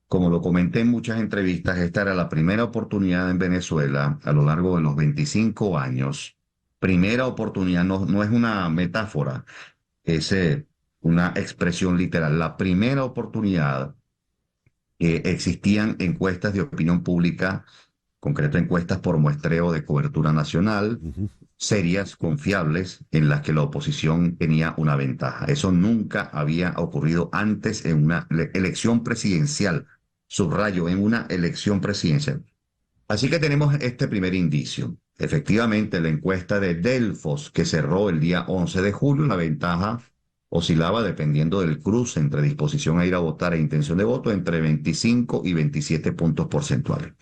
[SPEAKER 9] Como lo comenté en muchas entrevistas, esta era la primera oportunidad en Venezuela a lo largo de los 25 años. Primera oportunidad, no es una metáfora, es una expresión literal. La primera oportunidad que existían encuestas de opinión pública, concreto encuestas por muestreo de cobertura nacional, serias, confiables, en las que la oposición tenía una ventaja. Eso nunca había ocurrido antes en una elección presidencial. Subrayo, en una elección presidencial. Así que tenemos este primer indicio. Efectivamente, la encuesta de Delfos, que cerró el día 11 de julio, la ventaja oscilaba, dependiendo del cruce entre disposición a ir a votar e intención de voto, entre 25 y 27 puntos porcentuales.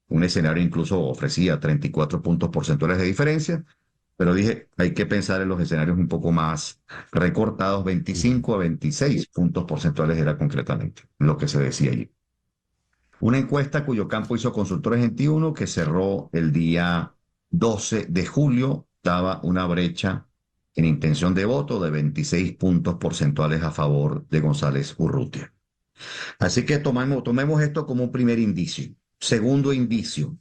[SPEAKER 9] Un escenario incluso ofrecía 34 puntos porcentuales de diferencia, pero dije, hay que pensar en los escenarios un poco más recortados. 25 a 26 puntos porcentuales era concretamente lo que se decía allí. Una encuesta cuyo campo hizo Consultores 21, que cerró el día 12 de julio, daba una brecha en intención de voto de 26 puntos porcentuales a favor de González Urrutia. Así que tomemos esto como un primer indicio. Segundo indicio,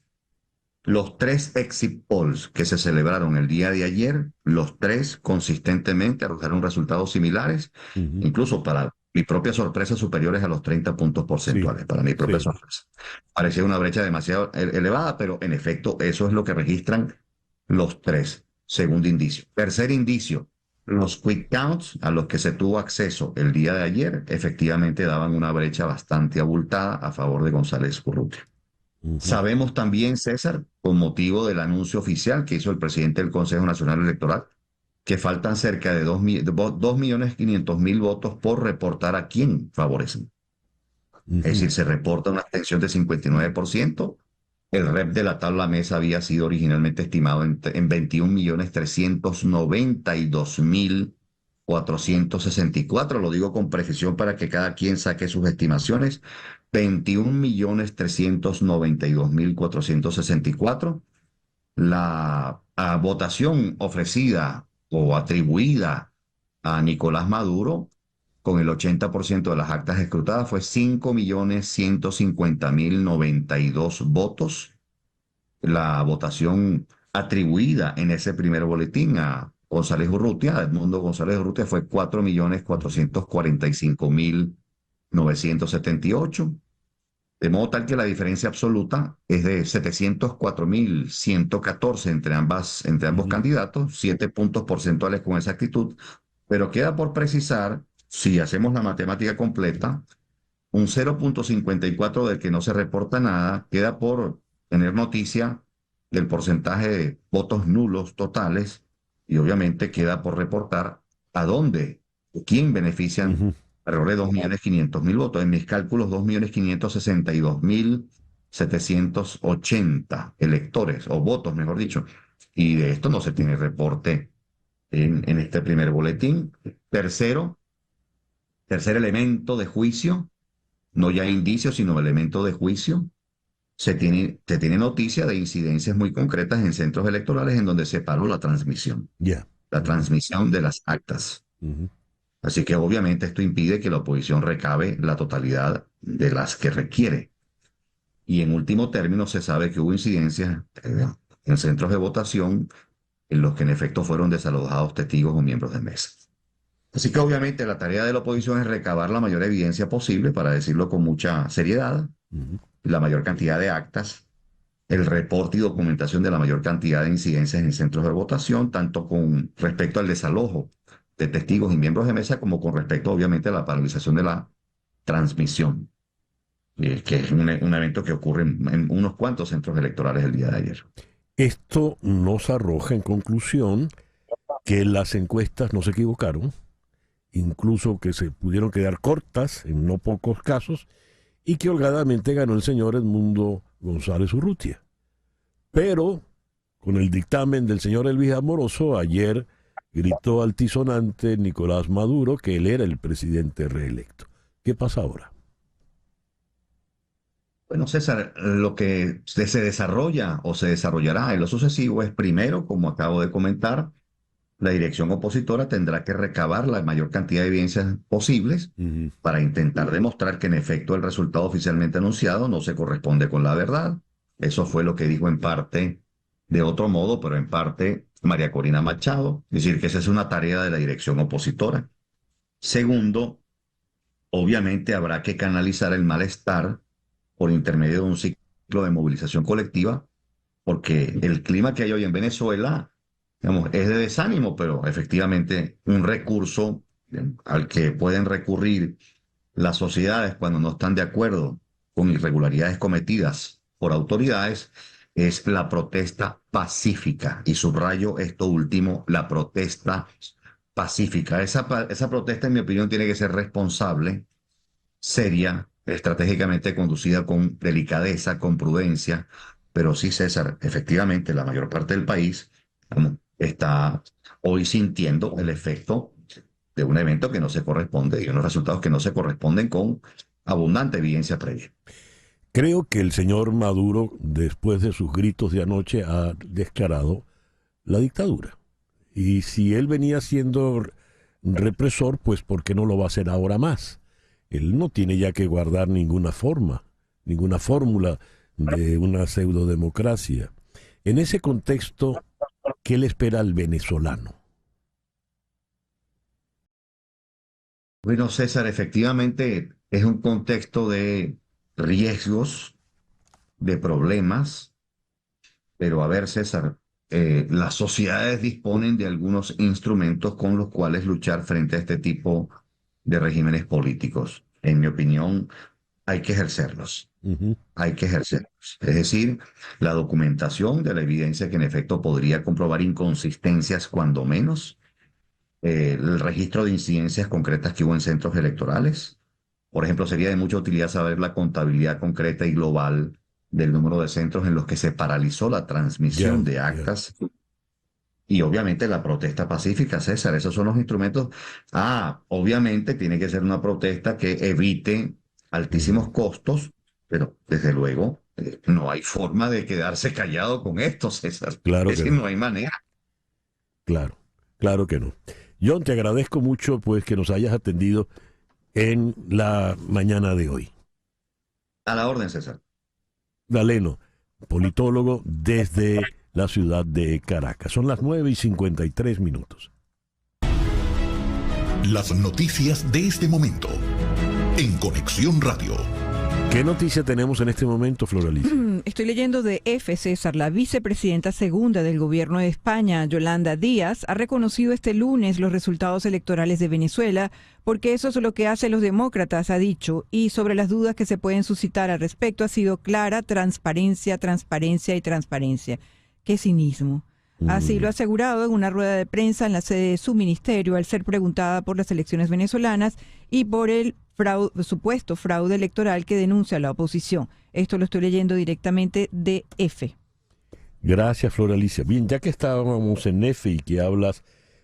[SPEAKER 9] los 3 exit polls que se celebraron el día de ayer, los 3 consistentemente arrojaron resultados similares, incluso para mi propia sorpresa superiores a los 30 puntos porcentuales, sí, para mi propia sorpresa. Parecía una brecha demasiado elevada, pero en efecto eso es lo que registran los 3. Segundo indicio. Tercer indicio, los quick counts a los que se tuvo acceso el día de ayer efectivamente daban una brecha bastante abultada a favor de González Urrutia. Sabemos también, César, con motivo del anuncio oficial que hizo el presidente del Consejo Nacional Electoral, que faltan cerca de 2.500.000 votos por reportar a quién favorecen. Es decir, se reporta una abstención de 59%. El rep de la tabla mesa había sido originalmente estimado en 21.392.464. Lo digo con precisión para que cada quien saque sus estimaciones. 21.392.464. La votación ofrecida o atribuida a Nicolás Maduro, con el 80% de las actas escrutadas, fue 5.150.092 votos. La votación atribuida en ese primer boletín a González Urrutia, a Edmundo González Urrutia, fue 4.445.978. De modo tal que la diferencia absoluta es de 704.114 entre ambos candidatos, 7 puntos porcentuales con exactitud, pero queda por precisar, si hacemos la matemática completa, un 0.54 del que no se reporta nada, queda por tener noticia del porcentaje de votos nulos totales y obviamente queda por reportar a dónde, quién benefician alrededor de 2.500.000 votos. En mis cálculos, 2.562.780 electores, o votos, mejor dicho. Y de esto no se tiene reporte en este primer boletín. Tercer elemento de juicio, no ya indicios, sino elemento de juicio. Se tiene noticia de incidencias muy concretas en centros electorales en donde se paró la transmisión. La transmisión de las actas. Así que obviamente esto impide que la oposición recabe la totalidad de las que requiere. Y en último término se sabe que hubo incidencias en centros de votación en los que en efecto fueron desalojados testigos o miembros de mesa. Así que obviamente la tarea de la oposición es recabar la mayor evidencia posible, para decirlo con mucha seriedad, la mayor cantidad de actas, el reporte y documentación de la mayor cantidad de incidencias en centros de votación, tanto con respecto al desalojo de testigos y miembros de mesa, como con respecto obviamente a la paralización de la transmisión, que es un evento que ocurre en unos cuantos centros electorales el día de ayer.
[SPEAKER 1] Esto nos arroja en conclusión que las encuestas no se equivocaron, incluso que se pudieron quedar cortas en no pocos casos, y que holgadamente ganó el señor Edmundo González Urrutia. Pero, con el dictamen del señor Elvis Amoroso, ayer gritó altisonante Nicolás Maduro que él era el presidente reelecto. ¿Qué pasa ahora?
[SPEAKER 9] Bueno, César, lo que se desarrolla o se desarrollará en lo sucesivo es, primero, como acabo de comentar, la dirección opositora tendrá que recabar la mayor cantidad de evidencias posibles para intentar demostrar que en efecto el resultado oficialmente anunciado no se corresponde con la verdad. Eso fue lo que dijo en parte, de otro modo, pero en parte, María Corina Machado. Es decir, que esa es una tarea de la dirección opositora. Segundo, obviamente habrá que canalizar el malestar por intermedio de un ciclo de movilización colectiva, porque el clima que hay hoy en Venezuela, digamos, es de desánimo, pero efectivamente un recurso al que pueden recurrir las sociedades cuando no están de acuerdo con irregularidades cometidas por autoridades es la protesta pacífica. Y subrayo esto último, la protesta pacífica. Esa protesta, en mi opinión, tiene que ser responsable, seria, estratégicamente conducida con delicadeza, con prudencia. Pero sí, César, efectivamente la mayor parte del país está hoy sintiendo el efecto de un evento que no se corresponde y unos resultados que no se corresponden con abundante evidencia previa.
[SPEAKER 1] Creo que el señor Maduro, después de sus gritos de anoche, ha declarado la dictadura. Y si él venía siendo represor, pues ¿por qué no lo va a hacer ahora más? Él no tiene ya que guardar ninguna fórmula de una pseudodemocracia. En ese contexto, ¿qué le espera al venezolano?
[SPEAKER 9] Bueno, César, efectivamente es un contexto de riesgos, de problemas, pero a ver, César, las sociedades disponen de algunos instrumentos con los cuales luchar frente a este tipo de regímenes políticos. En mi opinión, hay que ejercerlos. Hay que ejercerlos. Es decir, la documentación de la evidencia que en efecto podría comprobar inconsistencias, cuando menos, el registro de incidencias concretas que hubo en centros electorales. Por ejemplo, sería de mucha utilidad saber la contabilidad concreta y global del número de centros en los que se paralizó la transmisión de actas. Y obviamente la protesta pacífica, César, esos son los instrumentos. Obviamente tiene que ser una protesta que evite altísimos costos, pero desde luego no hay forma de quedarse callado con esto, César.
[SPEAKER 1] Claro que
[SPEAKER 9] no hay manera.
[SPEAKER 1] Claro que no. John, te agradezco mucho pues que nos hayas atendido en la mañana de hoy.
[SPEAKER 9] A la orden, César.
[SPEAKER 1] Galeno, politólogo desde la ciudad de Caracas. Son las 9:53.
[SPEAKER 5] Las noticias de este momento en Conexión Radio.
[SPEAKER 1] ¿Qué noticia tenemos en este momento, Floralicia?
[SPEAKER 3] Estoy leyendo de EFE, César. La vicepresidenta segunda del gobierno de España, Yolanda Díaz, ha reconocido este lunes los resultados electorales de Venezuela, porque eso es lo que hacen los demócratas, ha dicho, y sobre las dudas que se pueden suscitar al respecto ha sido clara: transparencia, transparencia y transparencia. ¡Qué cinismo! Así lo ha asegurado en una rueda de prensa en la sede de su ministerio al ser preguntada por las elecciones venezolanas y por el supuesto fraude electoral que denuncia la oposición. Esto lo estoy leyendo directamente de EFE.
[SPEAKER 1] Gracias, Floralicia. Bien, ya que estábamos en EFE y que hablas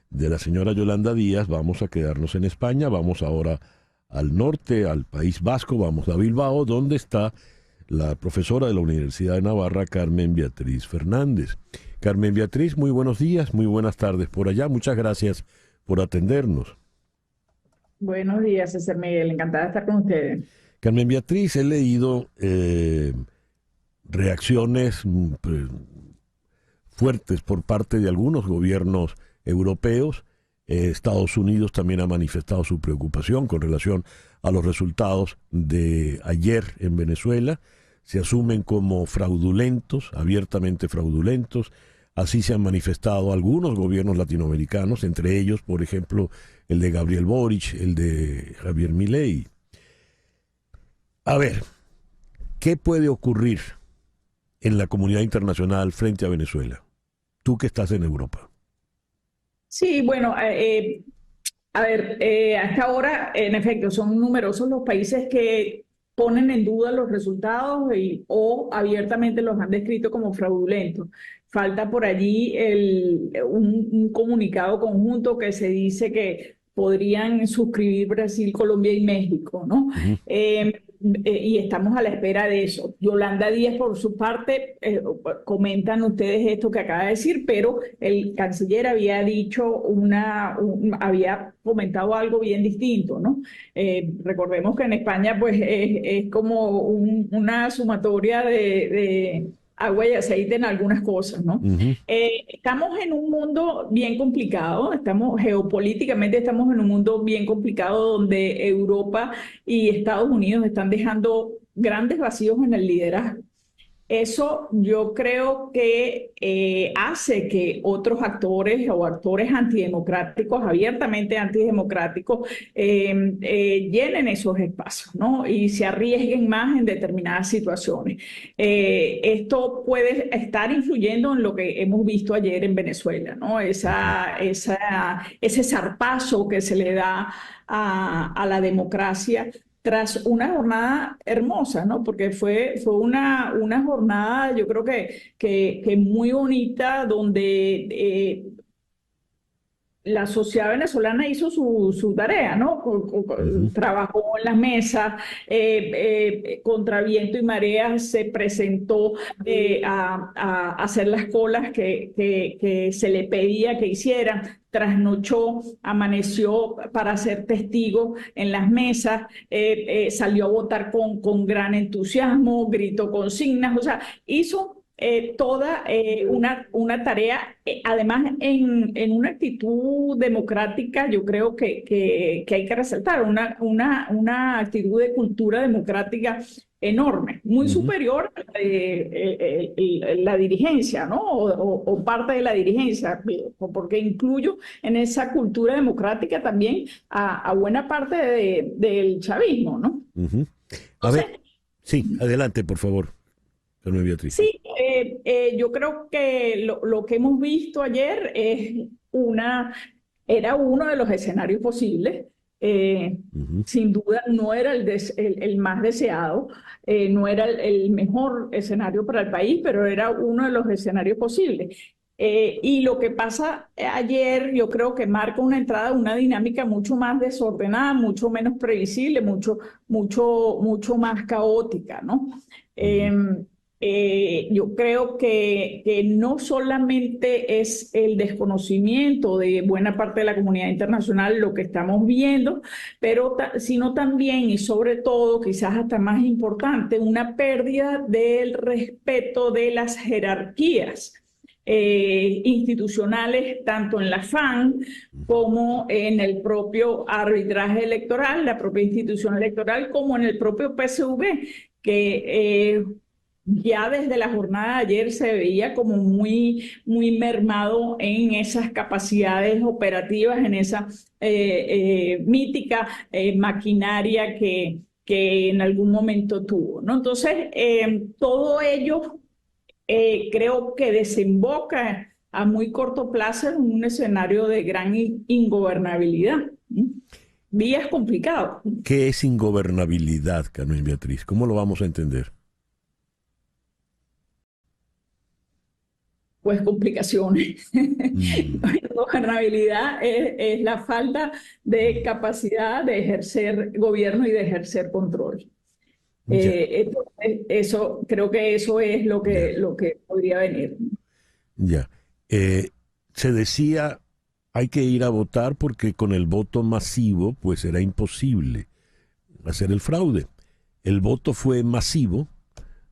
[SPEAKER 1] de la señora Yolanda Díaz, vamos a quedarnos en España. Vamos ahora al norte, al País Vasco, vamos a Bilbao, donde está la profesora de la Universidad de Navarra, Carmen Beatriz Fernández. Carmen Beatriz, muy buenos días, muy buenas tardes por allá. Muchas gracias por atendernos.
[SPEAKER 10] Buenos días, César Miguel. Encantada de estar con ustedes.
[SPEAKER 1] Carmen Beatriz, he leído reacciones fuertes por parte de algunos gobiernos europeos. Estados Unidos también ha manifestado su preocupación con relación a los resultados de ayer en Venezuela. Se asumen como fraudulentos, abiertamente fraudulentos. Así se han manifestado algunos gobiernos latinoamericanos, entre ellos, por ejemplo, el de Gabriel Boric, el de Javier Milei. A ver, ¿qué puede ocurrir en la comunidad internacional frente a Venezuela? Tú que estás en Europa.
[SPEAKER 10] Sí, bueno, hasta ahora, en efecto, son numerosos los países que ponen en duda los resultados o abiertamente los han descrito como fraudulentos. Falta por allí un comunicado conjunto que se dice que podrían suscribir Brasil, Colombia y México, ¿no? Y estamos a la espera de eso. Yolanda Díaz, por su parte, comentan ustedes esto que acaba de decir, pero el canciller había dicho había comentado algo bien distinto, ¿no? Recordemos que en España, pues, es como una sumatoria de agua y aceite en algunas cosas, ¿no? Estamos en un mundo bien complicado, geopolíticamente estamos en un mundo bien complicado donde Europa y Estados Unidos están dejando grandes vacíos en el liderazgo. Eso yo creo que hace que otros actores o actores antidemocráticos, abiertamente antidemocráticos, llenen esos espacios, ¿no? Y se arriesguen más en determinadas situaciones. Esto puede estar influyendo en lo que hemos visto ayer en Venezuela, ¿no? Ese zarpazo que se le da a la democracia tras una jornada hermosa, ¿no? Porque fue una jornada, yo creo que muy bonita, donde la sociedad venezolana hizo su tarea, ¿no? Trabajó en las mesas, contra viento y marea se presentó a hacer las colas que se le pedía que hicieran. Trasnochó, amaneció para ser testigo en las mesas, salió a votar con gran entusiasmo, gritó consignas, o sea, hizo toda una tarea, además en una actitud democrática. Yo creo que hay que resaltar una actitud de cultura democrática enorme, muy superior a la dirigencia, ¿no? O parte de la dirigencia, porque incluyo en esa cultura democrática también a buena parte del chavismo, ¿no?
[SPEAKER 1] A ver, sí, adelante, por favor. Beatriz.
[SPEAKER 10] Sí, yo creo que lo que hemos visto ayer era uno de los escenarios posibles. Sin duda no era el más deseado, no era el mejor escenario para el país, pero era uno de los escenarios posibles. Y lo que pasa ayer, yo creo que marca una entrada, una dinámica mucho más desordenada, mucho menos previsible, mucho más caótica, ¿no? Yo creo que no solamente es el desconocimiento de buena parte de la comunidad internacional lo que estamos viendo, sino también y sobre todo, quizás hasta más importante, una pérdida del respeto de las jerarquías. institucionales, tanto en la FAN como en el propio arbitraje electoral, la propia institución electoral, como en el propio PSV, que ya desde la jornada de ayer se veía como muy, muy mermado en esas capacidades operativas, en esa mítica maquinaria que en algún momento tuvo, ¿no? Entonces, todo ello creo que desemboca a muy corto plazo en un escenario de gran ingobernabilidad. Vías complicadas.
[SPEAKER 1] ¿Qué es ingobernabilidad, Carmen Beatriz? ¿Cómo lo vamos a entender?
[SPEAKER 10] Pues complicaciones. Gobernabilidad es la falta de capacidad de ejercer gobierno y de ejercer control. Eso, creo que eso es lo que podría venir.
[SPEAKER 1] Ya. Se decía, hay que ir a votar porque con el voto masivo pues era imposible hacer el fraude. El voto fue masivo,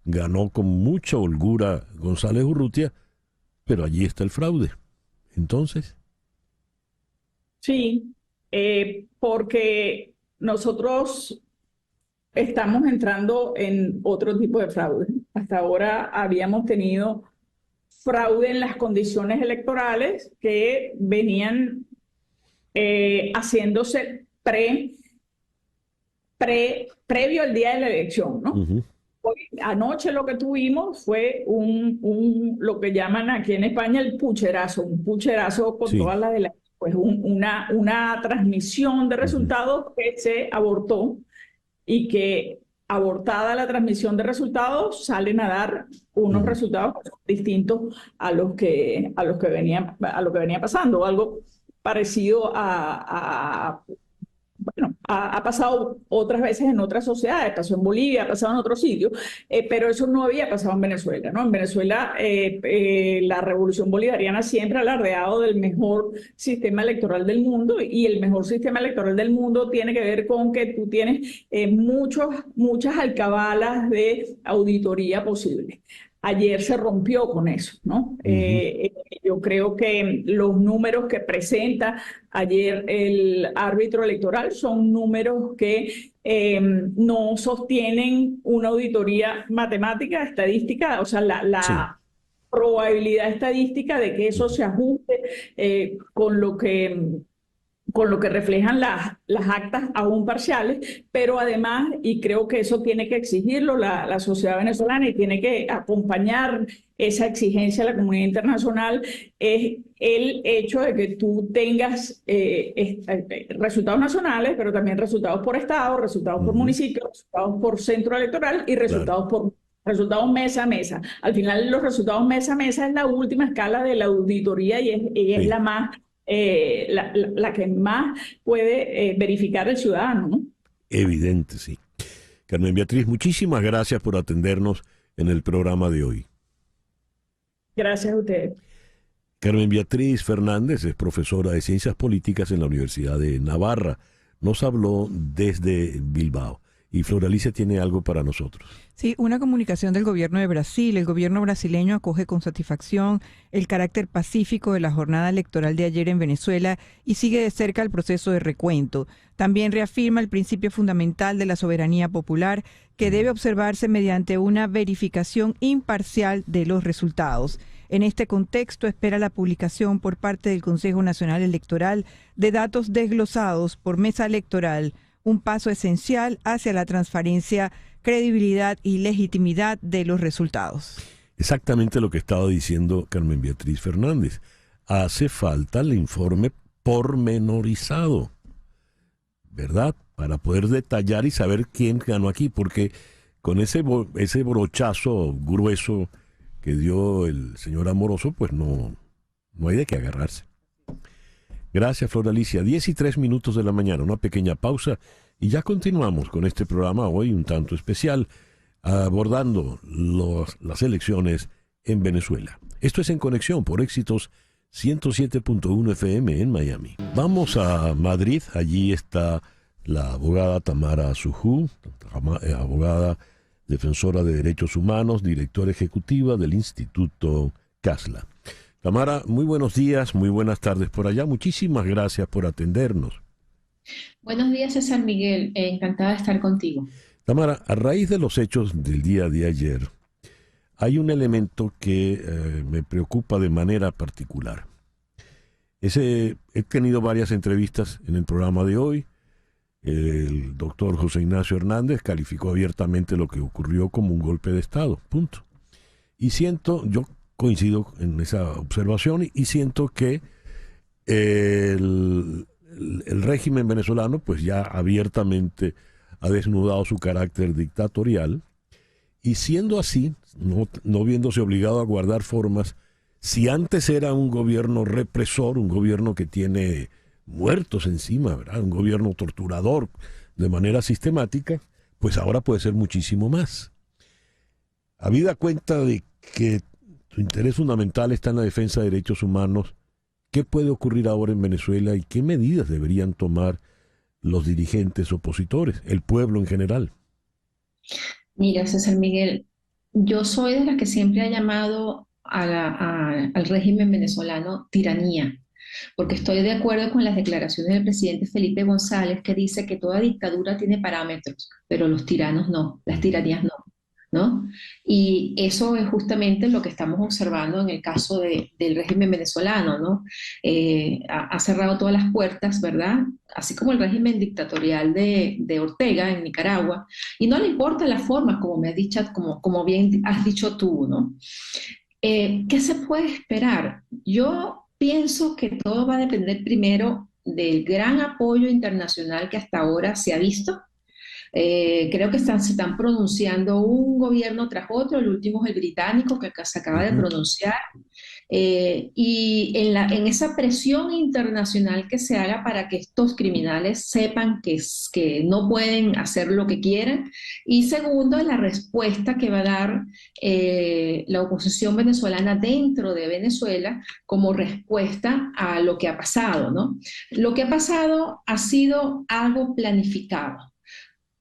[SPEAKER 1] ganó con mucha holgura González Urrutia, pero allí está el fraude. Entonces.
[SPEAKER 10] Sí, porque nosotros estamos entrando en otro tipo de fraude. Hasta ahora habíamos tenido fraude en las condiciones electorales que venían haciéndose previo al día de la elección, ¿no? Hoy, anoche lo que tuvimos fue lo que llaman aquí en España el pucherazo, un pucherazo con todas las de la, pues una transmisión de resultados que se abortó y que abortada la transmisión de resultados salen a dar unos resultados distintos a lo que venía pasando, algo parecido ha pasado otras veces en otras sociedades, pasó en Bolivia, ha pasado en otros sitios, pero eso no había pasado en Venezuela, ¿no? En Venezuela la revolución bolivariana siempre ha alardeado del mejor sistema electoral del mundo, y el mejor sistema electoral del mundo tiene que ver con que tú tienes muchas alcabalas de auditoría posible. Ayer se rompió con eso, ¿no? Yo creo que los números que presenta ayer el árbitro electoral son números que no sostienen una auditoría matemática, estadística, o sea, la probabilidad estadística de que eso se ajuste con lo que reflejan las actas aún parciales, pero además, y creo que eso tiene que exigirlo la sociedad venezolana y tiene que acompañar esa exigencia de la comunidad internacional, es el hecho de que tú tengas resultados nacionales, pero también resultados por estado, resultados por municipio, resultados por centro electoral y resultados por resultados mesa a mesa. Al final, los resultados mesa a mesa es la última escala de la auditoría y es la más la que más puede verificar el ciudadano, ¿no?
[SPEAKER 1] Evidente, sí. Carmen Beatriz, muchísimas gracias por atendernos en el programa de hoy.
[SPEAKER 10] Gracias a usted.
[SPEAKER 1] Carmen Beatriz Fernández es profesora de Ciencias Políticas en la Universidad de Navarra. Nos habló desde Bilbao. Y Flor Alicia tiene algo para nosotros.
[SPEAKER 3] Sí, una comunicación del gobierno de Brasil. El gobierno brasileño acoge con satisfacción el carácter pacífico de la jornada electoral de ayer en Venezuela y sigue de cerca el proceso de recuento. También reafirma el principio fundamental de la soberanía popular, que debe observarse mediante una verificación imparcial de los resultados. En este contexto, espera la publicación por parte del Consejo Nacional Electoral de datos desglosados por mesa electoral, un paso esencial hacia la transparencia, credibilidad y legitimidad de los resultados.
[SPEAKER 1] Exactamente lo que estaba diciendo Carmen Beatriz Fernández. Hace falta el informe pormenorizado, ¿verdad? Para poder detallar y saber quién ganó aquí, porque con ese brochazo grueso que dio el señor Amoroso, pues no hay de qué agarrarse. Gracias, Flor Alicia. 10:03 de la mañana, una pequeña pausa y ya continuamos con este programa hoy un tanto especial, abordando las elecciones en Venezuela. Esto es En Conexión por Éxitos 107.1 FM en Miami. Vamos a Madrid, allí está la abogada Tamara Sujú, abogada defensora de derechos humanos, directora ejecutiva del Instituto Casla. Tamara, muy buenos días, muy buenas tardes por allá. Muchísimas gracias por atendernos.
[SPEAKER 11] Buenos días, César Miguel. Encantada de estar contigo.
[SPEAKER 1] Tamara, a raíz de los hechos del día de ayer, hay un elemento que me preocupa de manera particular. He tenido varias entrevistas en el programa de hoy. El doctor José Ignacio Hernández calificó abiertamente lo que ocurrió como un golpe de Estado, punto. Y yo coincido en esa observación y siento que el régimen venezolano pues ya abiertamente ha desnudado su carácter dictatorial y siendo así, no viéndose obligado a guardar formas, si antes era un gobierno represor, un gobierno que tiene muertos encima, ¿verdad? Un gobierno torturador de manera sistemática, pues ahora puede ser muchísimo más. Habida cuenta de que tu interés fundamental está en la defensa de derechos humanos, ¿qué puede ocurrir ahora en Venezuela y qué medidas deberían tomar los dirigentes opositores, el pueblo en general?
[SPEAKER 11] Mira, César Miguel, yo soy de las que siempre ha llamado al régimen venezolano tiranía, porque estoy de acuerdo con las declaraciones del presidente Felipe González, que dice que toda dictadura tiene parámetros, pero los tiranos no, las tiranías no, ¿no? Y eso es justamente lo que estamos observando en el caso del régimen venezolano, ¿no? Ha cerrado todas las puertas, ¿verdad? Así como el régimen dictatorial de Ortega en Nicaragua, y no le importan las formas, como me has dicho, como bien has dicho tú, ¿no? ¿Qué se puede esperar? Yo pienso que todo va a depender primero del gran apoyo internacional que hasta ahora se ha visto. Creo que se están pronunciando un gobierno tras otro, el último es el británico que se acaba de pronunciar, y en esa presión internacional que se haga para que estos criminales sepan que no pueden hacer lo que quieran, y segundo, la respuesta que va a dar la oposición venezolana dentro de Venezuela como respuesta a lo que ha pasado, ¿no? Lo que ha pasado ha sido algo planificado.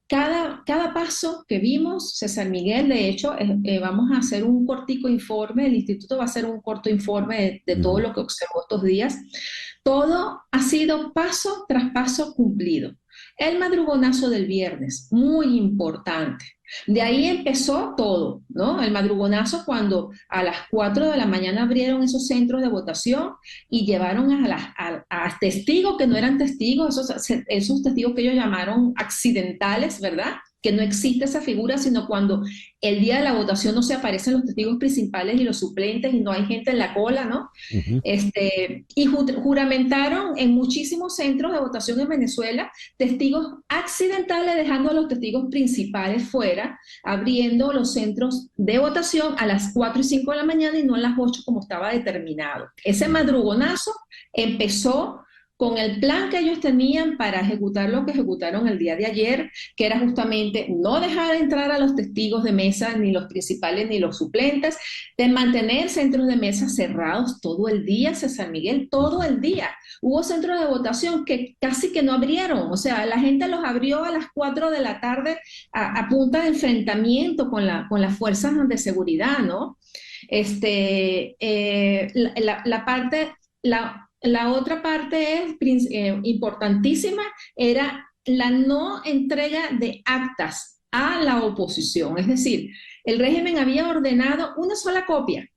[SPEAKER 11] Cada paso que vimos, César Miguel, de hecho, vamos a hacer un cortico informe, el instituto va a hacer un corto informe de todo lo que observó estos días. Todo ha sido paso tras paso cumplido. El madrugonazo del viernes, muy importante. De ahí empezó todo, ¿no? El madrugonazo cuando a las 4 de la mañana abrieron esos centros de votación y llevaron a testigos que no eran testigos, esos testigos que ellos llamaron accidentales, ¿verdad? Que no existe esa figura, sino cuando el día de la votación no se aparecen los testigos principales y los suplentes y no hay gente en la cola, ¿no? Y juramentaron en muchísimos centros de votación en Venezuela testigos accidentales, dejando a los testigos principales fuera, abriendo los centros de votación a las 4 y 5 de la mañana y no a las 8 como estaba determinado. Ese madrugonazo empezó con el plan que ellos tenían para ejecutar lo que ejecutaron el día de ayer, que era justamente no dejar entrar a los testigos de mesa, ni los principales ni los suplentes, de mantener centros de mesa cerrados todo el día, César Miguel, todo el día. Hubo centros de votación que casi que no abrieron, o sea, la gente los abrió a las 4 de la tarde a punta de enfrentamiento con las fuerzas de seguridad, ¿no? La otra parte importantísima era la no entrega de actas a la oposición. Es decir, el régimen había ordenado una sola copia,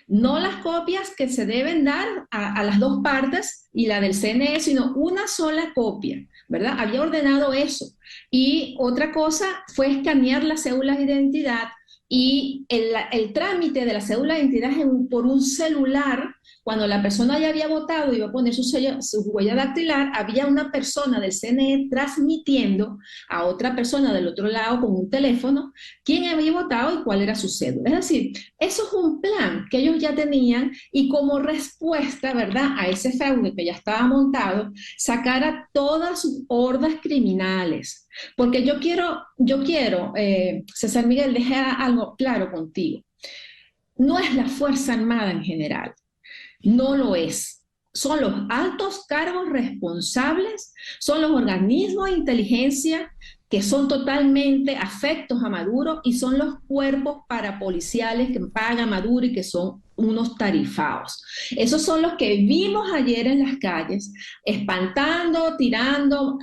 [SPEAKER 11] no las copias que se deben dar a las dos partes y la del CNE, sino una sola copia, ¿verdad? Había ordenado eso. Y otra cosa fue escanear las cédulas de identidad y el trámite de la cédula de identidad por un celular. Cuando la persona ya había votado y iba a poner su huella dactilar, había una persona del CNE transmitiendo a otra persona del otro lado con un teléfono quién había votado y cuál era su cédula. Es decir, eso es un plan que ellos ya tenían y como respuesta, ¿verdad?, a ese fraude que ya estaba montado, sacar a todas sus hordas criminales. Porque yo quiero, César Miguel, dejar algo claro contigo. No es la Fuerza Armada en general. No lo es. Son los altos cargos responsables, son los organismos de inteligencia que son totalmente afectos a Maduro y son los cuerpos parapoliciales que paga Maduro y que son unos tarifados. Esos son los que vimos ayer en las calles, espantando, tirando,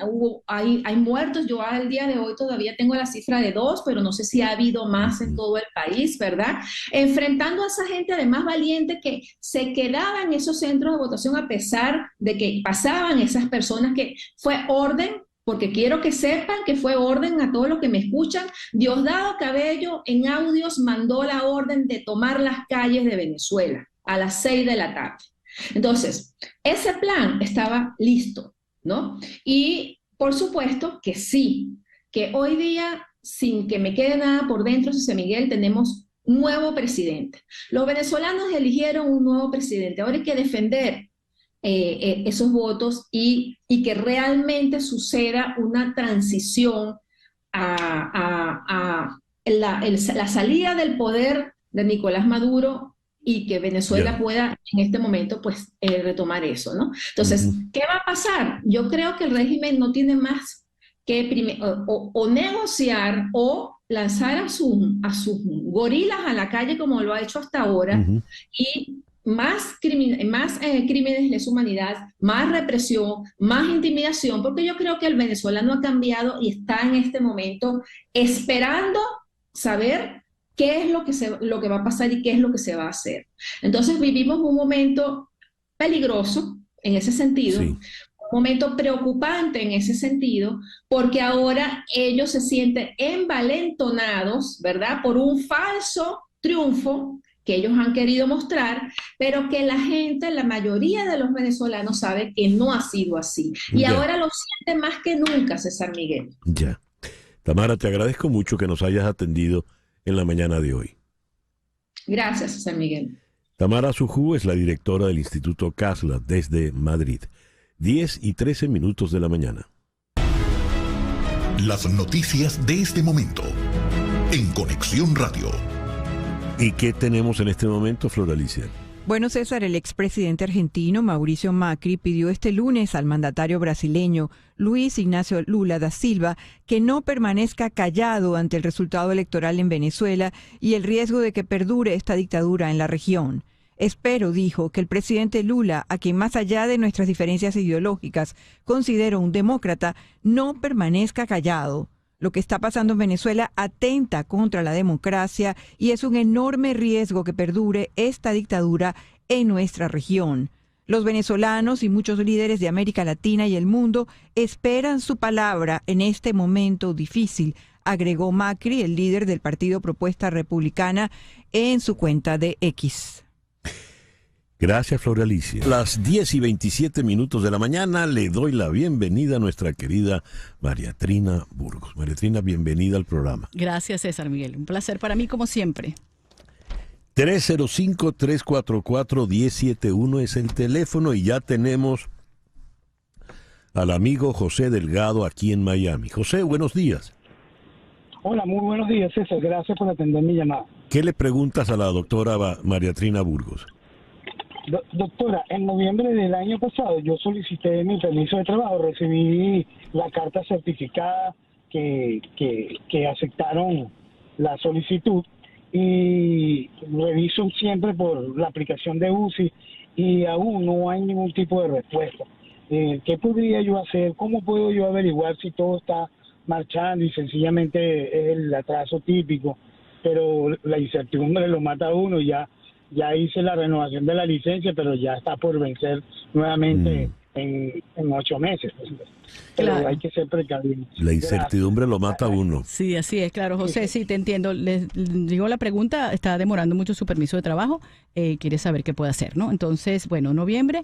[SPEAKER 11] hay muertos. Yo al día de hoy todavía tengo la cifra de 2, pero no sé si ha habido más en todo el país, ¿verdad? Enfrentando a esa gente además valiente que se quedaba en esos centros de votación a pesar de que pasaban esas personas, que fue orden, porque quiero que sepan que fue orden a todos los que me escuchan. Diosdado Cabello en audios mandó la orden de tomar las calles de Venezuela a las 6 de la tarde. Entonces, ese plan estaba listo, ¿no? Y por supuesto que sí, que hoy día, sin que me quede nada por dentro, César Miguel, tenemos un nuevo presidente. Los venezolanos eligieron un nuevo presidente. Ahora hay que defender esos votos y que realmente suceda una transición a la salida del poder de Nicolás Maduro y que Venezuela pueda en este momento pues retomar eso, ¿no? Entonces, ¿qué va a pasar? Yo creo que el régimen no tiene más que o negociar o lanzar a sus gorilas a la calle como lo ha hecho hasta ahora y más crímenes de lesa humanidad, más represión, más intimidación, porque yo creo que el venezolano ha cambiado y está en este momento esperando saber qué es lo que va a pasar y qué es lo que se va a hacer. Entonces vivimos un momento peligroso en ese sentido, un momento preocupante en ese sentido, porque ahora ellos se sienten envalentonados, ¿verdad?, por un falso triunfo que ellos han querido mostrar, pero que la gente, la mayoría de los venezolanos sabe que no ha sido así. Y ahora lo siente más que nunca, César Miguel.
[SPEAKER 1] Ya. Tamara, te agradezco mucho que nos hayas atendido en la mañana de hoy.
[SPEAKER 11] Gracias, César Miguel.
[SPEAKER 1] Tamara Sujú es la directora del Instituto Casla desde Madrid. 10:13 de la mañana.
[SPEAKER 5] Las noticias de este momento en Conexión Radio.
[SPEAKER 1] ¿Y qué tenemos en este momento, Flor Alicia?
[SPEAKER 3] Bueno, César, el expresidente argentino Mauricio Macri pidió este lunes al mandatario brasileño Luis Ignacio Lula da Silva que no permanezca callado ante el resultado electoral en Venezuela y el riesgo de que perdure esta dictadura en la región. Espero, dijo, que el presidente Lula, a quien más allá de nuestras diferencias ideológicas considero un demócrata, no permanezca callado. Lo que está pasando en Venezuela atenta contra la democracia y es un enorme riesgo que perdure esta dictadura en nuestra región. Los venezolanos y muchos líderes de América Latina y el mundo esperan su palabra en este momento difícil, agregó Macri, el líder del partido Propuesta Republicana, en su cuenta de X.
[SPEAKER 1] Gracias, Flor Alicia. Las 10:27 de la mañana le doy la bienvenida a nuestra querida María Trina Burgos. María Trina, bienvenida al programa.
[SPEAKER 12] Gracias, César Miguel. Un placer para mí, como siempre.
[SPEAKER 1] 305-344-1071 es el teléfono y ya tenemos al amigo José Delgado aquí en Miami. José, buenos días.
[SPEAKER 13] Hola, muy buenos días, César. Gracias por atender mi llamada.
[SPEAKER 1] ¿Qué le preguntas a la doctora María Trina Burgos?
[SPEAKER 13] Doctora, en noviembre del año pasado yo solicité mi permiso de trabajo, recibí la carta certificada que aceptaron la solicitud y reviso siempre por la aplicación de UCI y aún no hay ningún tipo de respuesta. ¿Qué podría yo hacer? ¿Cómo puedo yo averiguar si todo está marchando y sencillamente es el atraso típico? Pero la incertidumbre lo mata a uno y ya hice la renovación de la licencia, pero ya está por vencer nuevamente en 8 meses. Pero claro, hay que ser precavido.
[SPEAKER 1] La incertidumbre lo mata a uno.
[SPEAKER 12] Sí, así es, claro, José, sí, te entiendo. Les digo la pregunta, está demorando mucho su permiso de trabajo, quiere saber qué puede hacer, ¿no? Entonces, bueno, noviembre,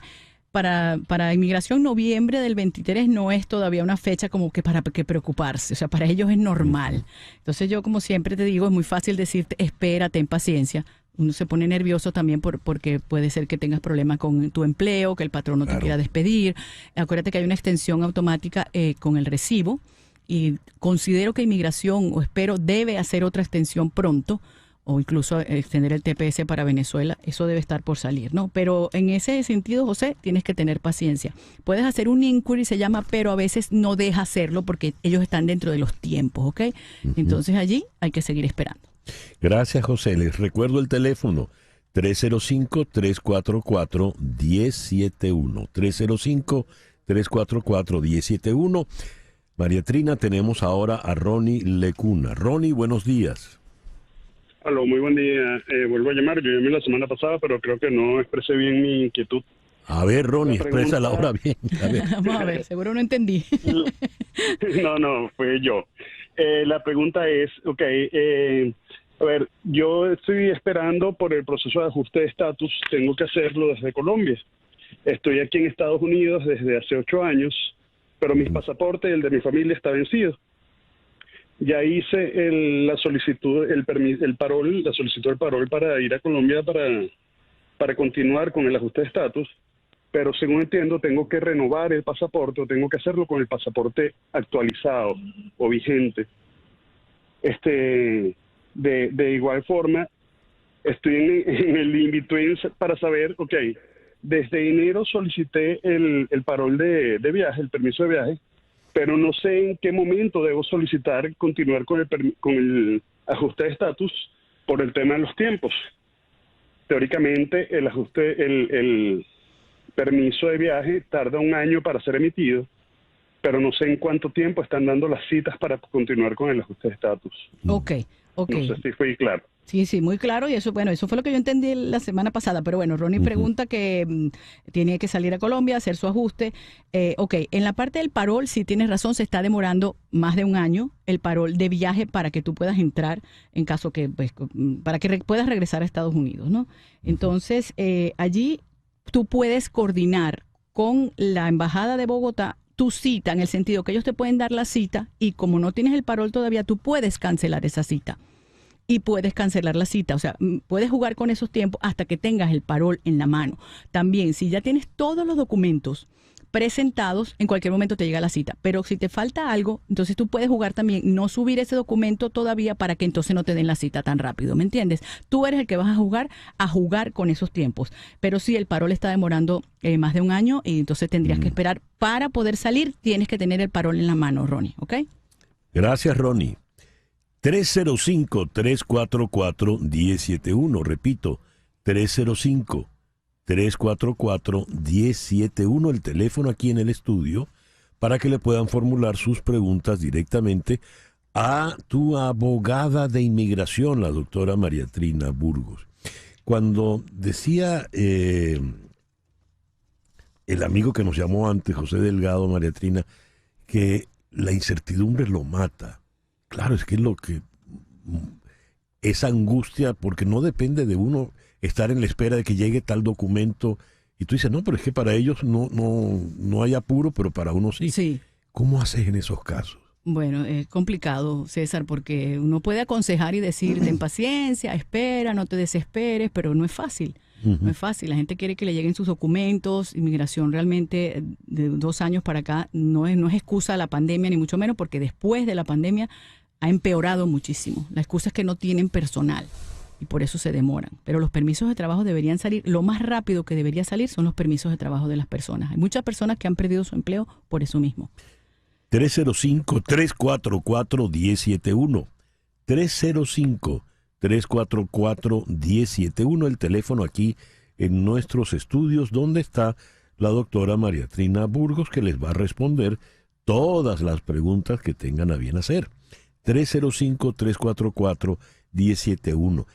[SPEAKER 12] para inmigración, noviembre del 23 no es todavía una fecha como que para que preocuparse, o sea, para ellos es normal. Entonces yo, como siempre te digo, es muy fácil decirte, espera, ten paciencia. Uno se pone nervioso también porque puede ser que tengas problemas con tu empleo, que el patrón no te quiera despedir. Acuérdate que hay una extensión automática con el recibo y considero que inmigración, o espero, debe hacer otra extensión pronto o incluso extender el TPS para Venezuela. Eso debe estar por salir, ¿no? Pero en ese sentido, José, tienes que tener paciencia. Puedes hacer un inquiry, se llama, pero a veces no deja hacerlo porque ellos están dentro de los tiempos, ¿ok? Entonces allí hay que seguir esperando.
[SPEAKER 1] Gracias, José. Les recuerdo el teléfono 305-344-1071. 305-344-1071. María Trina, tenemos ahora a Ronnie Lecuna. Ronnie, buenos días.
[SPEAKER 14] Aló, muy buen día. Vuelvo a llamar. Yo llamé la semana pasada, pero creo que no expresé bien mi inquietud.
[SPEAKER 1] A ver, Ronnie, exprésala ahora bien. A ver.
[SPEAKER 12] Vamos a ver, seguro no entendí.
[SPEAKER 14] No, fue yo. La pregunta es, a ver, yo estoy esperando por el proceso de ajuste de estatus. Tengo que hacerlo desde Colombia. Estoy aquí en Estados Unidos desde hace 8 años, pero mi pasaporte y el de mi familia está vencido. Ya hice la solicitud, el parol, la solicitud del parol para ir a Colombia para continuar con el ajuste de estatus, pero según entiendo tengo que renovar el pasaporte o tengo que hacerlo con el pasaporte actualizado o vigente. De igual forma, estoy en el in-between para saber, desde enero solicité el parol de viaje, el permiso de viaje, pero no sé en qué momento debo solicitar continuar con el ajuste de estatus por el tema de los tiempos. Teóricamente, el permiso de viaje tarda 1 año para ser emitido, pero no sé en cuánto tiempo están dando las citas para continuar con el ajuste de estatus.
[SPEAKER 12] Ok.
[SPEAKER 14] No sé si fui claro.
[SPEAKER 12] Sí, muy claro, y eso fue lo que yo entendí la semana pasada, pero bueno, Ronnie pregunta que tiene que salir a Colombia, hacer su ajuste. En la parte del parol, sí tienes razón, se está demorando más de 1 año el parol de viaje para que tú puedas entrar, en caso que, para que puedas regresar a Estados Unidos, ¿no? Entonces, allí tú puedes coordinar con la Embajada de Bogotá tu cita, en el sentido que ellos te pueden dar la cita y como no tienes el parol todavía, tú puedes cancelar esa cita. Y puedes cancelar la cita, o sea, puedes jugar con esos tiempos hasta que tengas el parol en la mano. También, si ya tienes todos los documentos presentados, en cualquier momento te llega la cita. Pero si te falta algo, entonces tú puedes jugar también, no subir ese documento todavía para que entonces no te den la cita tan rápido, ¿me entiendes? Tú eres el que vas a jugar con esos tiempos. Pero si el parol está demorando más de 1 año, y entonces tendrías que esperar para poder salir, tienes que tener el parol en la mano, Ronnie, ¿ok?
[SPEAKER 1] Gracias, Ronnie. 305-344-1071. Repito, 305-344-1071, el teléfono aquí en el estudio, para que le puedan formular sus preguntas directamente a tu abogada de inmigración, la doctora María Trina Burgos. Cuando decía el amigo que nos llamó antes, José Delgado, María Trina, que la incertidumbre lo mata. Claro, es que es lo que esa angustia, porque no depende de uno estar en la espera de que llegue tal documento, y tú dices, no, pero es que para ellos no hay apuro, pero para uno sí.
[SPEAKER 12] Sí.
[SPEAKER 1] ¿Cómo haces en esos casos?
[SPEAKER 12] Bueno, es complicado, César, porque uno puede aconsejar y decir, ten paciencia, espera, no te desesperes, pero no es fácil. No es fácil, la gente quiere que le lleguen sus documentos. Inmigración realmente de 2 años para acá no es excusa a la pandemia, ni mucho menos, porque después de la pandemia ha empeorado muchísimo. La excusa es que no tienen personal y por eso se demoran. Pero los permisos de trabajo deberían salir, lo más rápido que debería salir son los permisos de trabajo de las personas. Hay muchas personas que han perdido su empleo por eso mismo.
[SPEAKER 1] 305-344-1071. 305-344-1071, el teléfono aquí en nuestros estudios, donde está la doctora María Trina Burgos, que les va a responder todas las preguntas que tengan a bien hacer. 305-344-1071.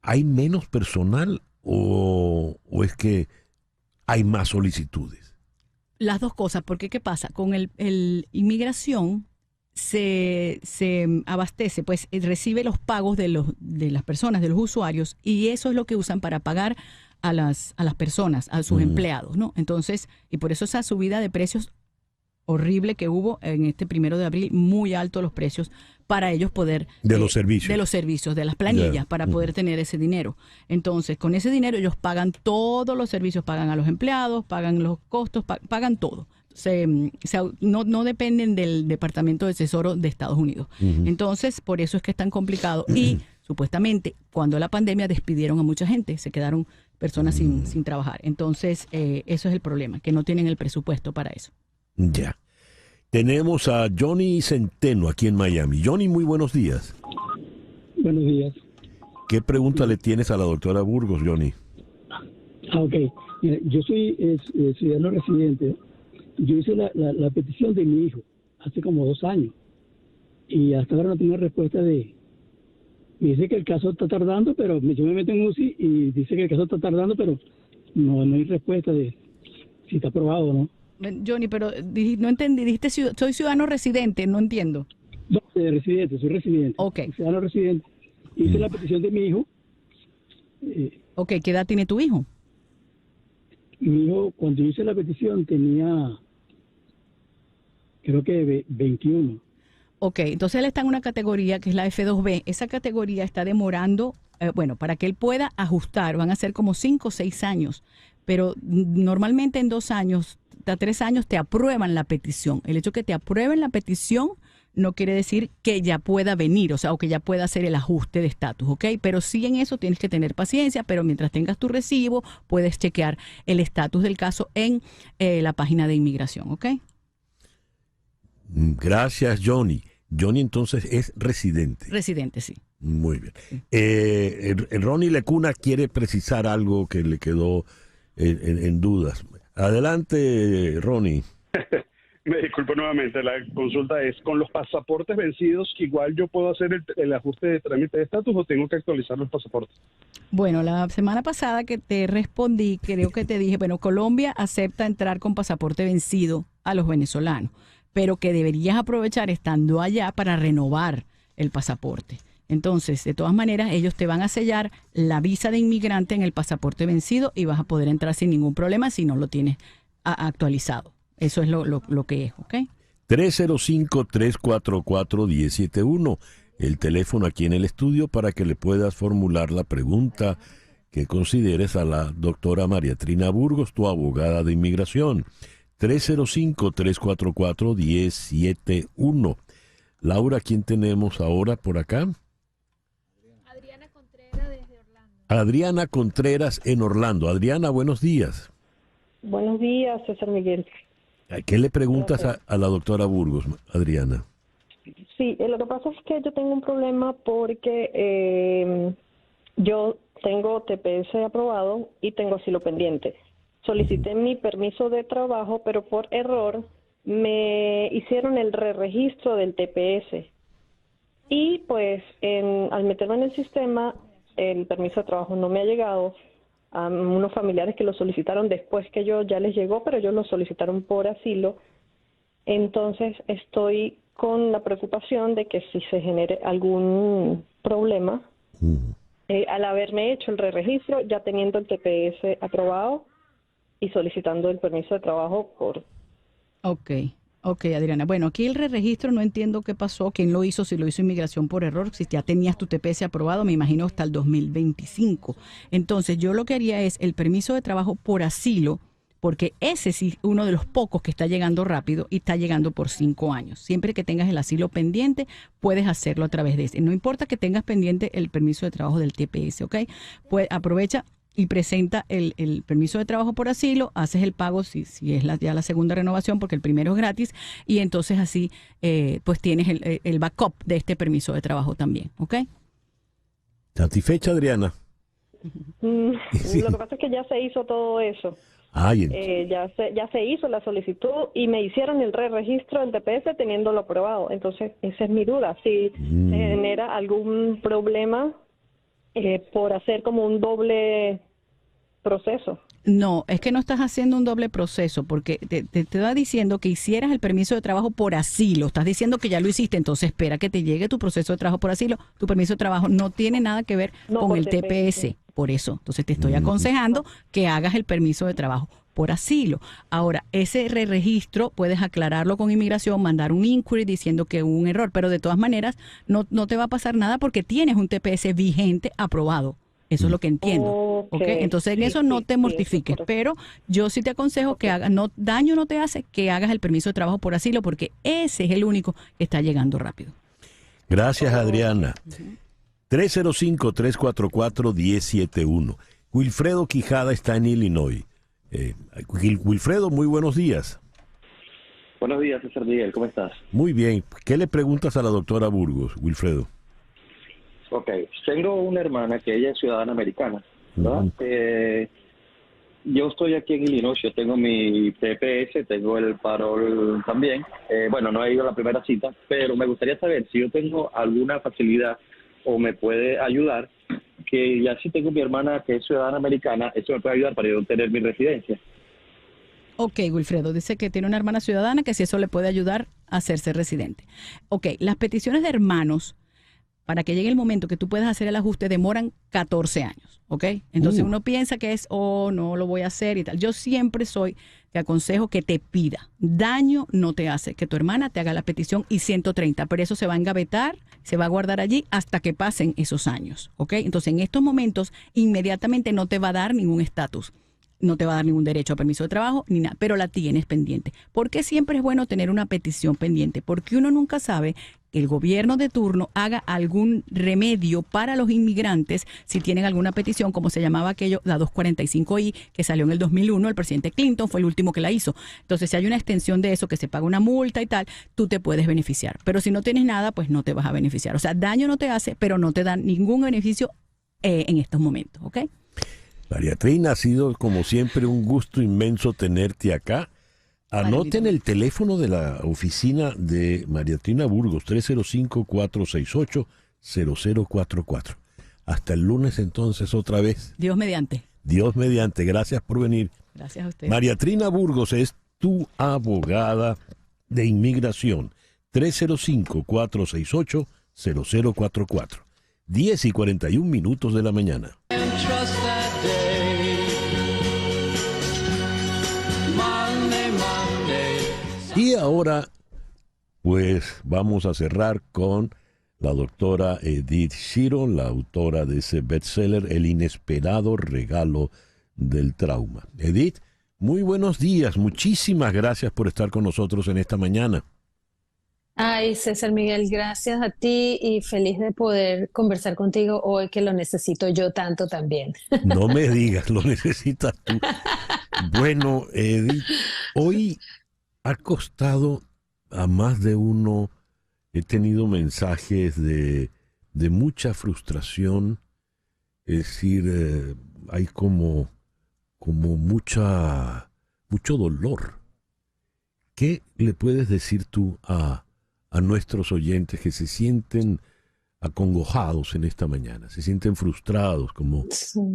[SPEAKER 1] ¿Hay menos personal o es que hay más solicitudes?
[SPEAKER 12] Las dos cosas, porque ¿qué pasa? Con el inmigración se abastece, pues recibe los pagos de las personas, de los usuarios, y eso es lo que usan para pagar a las personas, a sus empleados, ¿no? Entonces, y por eso esa subida de precios horrible que hubo en este 1 de abril, muy altos los precios para ellos poder...
[SPEAKER 1] De los servicios.
[SPEAKER 12] De los servicios, de las planillas, para poder tener ese dinero. Entonces, con ese dinero ellos pagan todos los servicios, pagan a los empleados, pagan los costos, pagan todo. No dependen del Departamento de Tesoro de Estados Unidos. Entonces, por eso es que es tan complicado. Y supuestamente, cuando la pandemia despidieron a mucha gente, se quedaron personas sin trabajar. Entonces, eso es el problema, que no tienen el presupuesto para eso.
[SPEAKER 1] Ya. Tenemos a Johnny Centeno aquí en Miami. Johnny, muy buenos días.
[SPEAKER 15] Buenos días.
[SPEAKER 1] ¿Qué pregunta le tienes a la doctora Burgos, Johnny?
[SPEAKER 15] Ok. Mira, yo soy ciudadano residente. Yo hice la petición de mi hijo hace como 2 años y hasta ahora no tengo respuesta me dice que el caso está tardando, pero yo me meto en UCI y dice que el caso está tardando, pero no hay respuesta de si está aprobado o no.
[SPEAKER 12] Johnny, pero no entendí, dijiste soy ciudadano residente, no entiendo.
[SPEAKER 15] No, soy residente.
[SPEAKER 12] Ok.
[SPEAKER 15] Ciudadano residente. Hice la petición de mi hijo.
[SPEAKER 12] Ok, ¿qué edad tiene tu hijo?
[SPEAKER 15] Mi hijo, cuando hice la petición, tenía, creo que 21.
[SPEAKER 12] Ok, entonces él está en una categoría que es la F2B. Esa categoría está demorando, para que él pueda ajustar, van a ser como 5 o 6 años, pero normalmente en 2 años, a 3 años te aprueban la petición. El hecho de que te aprueben la petición no quiere decir que ya pueda venir, o que ya pueda hacer el ajuste de estatus, ¿ok? Pero sí en eso tienes que tener paciencia, pero mientras tengas tu recibo, puedes chequear el estatus del caso en la página de inmigración, ¿ok?
[SPEAKER 1] Gracias, Johnny. Johnny entonces es residente.
[SPEAKER 12] Residente, sí.
[SPEAKER 1] Muy bien. Ronnie Lecuna quiere precisar algo que le quedó en dudas. Adelante, Ronnie.
[SPEAKER 14] Me disculpo nuevamente, la consulta es, ¿con los pasaportes vencidos igual yo puedo hacer el ajuste de trámite de estatus o tengo que actualizar los pasaportes?
[SPEAKER 12] Bueno, la semana pasada que te respondí, creo que te dije, Colombia acepta entrar con pasaporte vencido a los venezolanos, pero que deberías aprovechar estando allá para renovar el pasaporte. Entonces, de todas maneras, ellos te van a sellar la visa de inmigrante en el pasaporte vencido y vas a poder entrar sin ningún problema si no lo tienes actualizado. Eso es lo que es, ¿ok?
[SPEAKER 1] 305-344-1071, el teléfono aquí en el estudio para que le puedas formular la pregunta que consideres a la doctora María Trina Burgos, tu abogada de inmigración. 305-344-1071. Laura, ¿quién tenemos ahora por acá?
[SPEAKER 2] Adriana Contreras desde Orlando.
[SPEAKER 1] Adriana Contreras en Orlando. Adriana, buenos días.
[SPEAKER 16] Buenos días, César Miguel.
[SPEAKER 1] ¿Qué le preguntas a la doctora Burgos, Adriana?
[SPEAKER 16] Sí, lo que pasa es que yo tengo un problema porque yo tengo TPS aprobado y tengo asilo pendiente. Solicité mi permiso de trabajo, pero por error me hicieron el re-registro del TPS. Y pues al meterme en el sistema, el permiso de trabajo no me ha llegado. A unos familiares que lo solicitaron después que yo ya les llegó, pero ellos lo solicitaron por asilo. Entonces estoy con la preocupación de que si se genere algún problema, al haberme hecho el re-registro, ya teniendo el TPS aprobado y solicitando el permiso de trabajo por...
[SPEAKER 12] Ok, Adriana. Bueno, aquí el re-registro no entiendo qué pasó, quién lo hizo, si lo hizo inmigración por error, si ya tenías tu TPS aprobado, me imagino hasta el 2025. Entonces, yo lo que haría es el permiso de trabajo por asilo, porque ese sí uno de los pocos que está llegando rápido y está llegando por 5 años. Siempre que tengas el asilo pendiente, puedes hacerlo a través de ese. No importa que tengas pendiente el permiso de trabajo del TPS, ¿ok? Pues aprovecha y presenta el permiso de trabajo por asilo, haces el pago si es ya la segunda renovación, porque el primero es gratis, y entonces así pues tienes el backup de este permiso de trabajo también, ¿ok?
[SPEAKER 1] ¿Satisfecha, Adriana?
[SPEAKER 16] Sí. Lo que pasa es que ya se hizo todo eso. Ya se hizo la solicitud y me hicieron el re-registro del TPS teniéndolo aprobado. Entonces, esa es mi duda. Si se genera algún problema por hacer como un doble proceso.
[SPEAKER 12] No, es que no estás haciendo un doble proceso, porque te va diciendo que hicieras el permiso de trabajo por asilo. Estás diciendo que ya lo hiciste, entonces espera que te llegue tu proceso de trabajo por asilo. Tu permiso de trabajo no tiene nada que ver con el TPS. Por eso, entonces te estoy aconsejando que hagas el permiso de trabajo por asilo. Ahora, ese re-registro puedes aclararlo con inmigración, mandar un inquiry diciendo que hubo un error, pero de todas maneras no te va a pasar nada porque tienes un TPS vigente aprobado. Eso es lo que entiendo. Okay. Entonces en eso no te mortifiques, pero yo sí te aconsejo que hagas, daño no te hace, que hagas el permiso de trabajo por asilo, porque ese es el único que está llegando rápido.
[SPEAKER 1] Gracias, Adriana. 305-344-1071. Wilfredo Quijada está en Illinois. Wilfredo, muy buenos días.
[SPEAKER 17] Buenos días, César Miguel, ¿cómo estás?
[SPEAKER 1] Muy bien. ¿Qué le preguntas a la doctora Burgos, Wilfredo?
[SPEAKER 17] Ok, tengo una hermana que ella es ciudadana americana, ¿verdad? Yo estoy aquí en Illinois, yo tengo mi TPS, tengo el parol también. Bueno, no he ido a la primera cita, pero me gustaría saber si yo tengo alguna facilidad o me puede ayudar, que ya si tengo mi hermana que es ciudadana americana, eso me puede ayudar para yo tener mi residencia.
[SPEAKER 12] Ok, Wilfredo, dice que tiene una hermana ciudadana, que si eso le puede ayudar a hacerse residente. Ok, las peticiones de hermanos, para que llegue el momento que tú puedas hacer el ajuste, demoran 14 años, ¿ok? Entonces uno piensa que es, no lo voy a hacer y tal. Yo siempre te aconsejo que te pida. Daño no te hace, que tu hermana te haga la petición y 130, pero eso se va a engavetar, se va a guardar allí hasta que pasen esos años, ¿ok? Entonces en estos momentos inmediatamente no te va a dar ningún estatus. No te va a dar ningún derecho a permiso de trabajo ni nada, pero la tienes pendiente. ¿Por qué siempre es bueno tener una petición pendiente? Porque uno nunca sabe que el gobierno de turno haga algún remedio para los inmigrantes si tienen alguna petición, como se llamaba aquello, la 245I, que salió en el 2001, el presidente Clinton fue el último que la hizo. Entonces, si hay una extensión de eso, que se paga una multa y tal, tú te puedes beneficiar. Pero si no tienes nada, pues no te vas a beneficiar. O sea, daño no te hace, pero no te dan ningún beneficio en estos momentos, ¿ok?
[SPEAKER 1] María Trina, ha sido como siempre un gusto inmenso tenerte acá. Anoten el teléfono de la oficina de María Trina Burgos, 305-468-0044. Hasta el lunes entonces otra vez.
[SPEAKER 12] Dios mediante.
[SPEAKER 1] Dios mediante. Gracias por venir.
[SPEAKER 12] Gracias a usted.
[SPEAKER 1] María Trina Burgos es tu abogada de inmigración. 305-468-0044. 10:41 de la mañana. Y ahora, pues vamos a cerrar con la doctora Edith Shiro, la autora de ese bestseller, El inesperado regalo del trauma. Edith, muy buenos días. Muchísimas gracias por estar con nosotros en esta mañana.
[SPEAKER 18] Ay, César Miguel, gracias a ti y feliz de poder conversar contigo hoy, que lo necesito yo tanto también.
[SPEAKER 1] No me digas, lo necesitas tú. Bueno, Edith, hoy ha costado a más de uno, he tenido mensajes de mucha frustración, es decir, hay como mucho dolor. ¿Qué le puedes decir tú a nuestros oyentes que se sienten acongojados en esta mañana, se sienten frustrados, como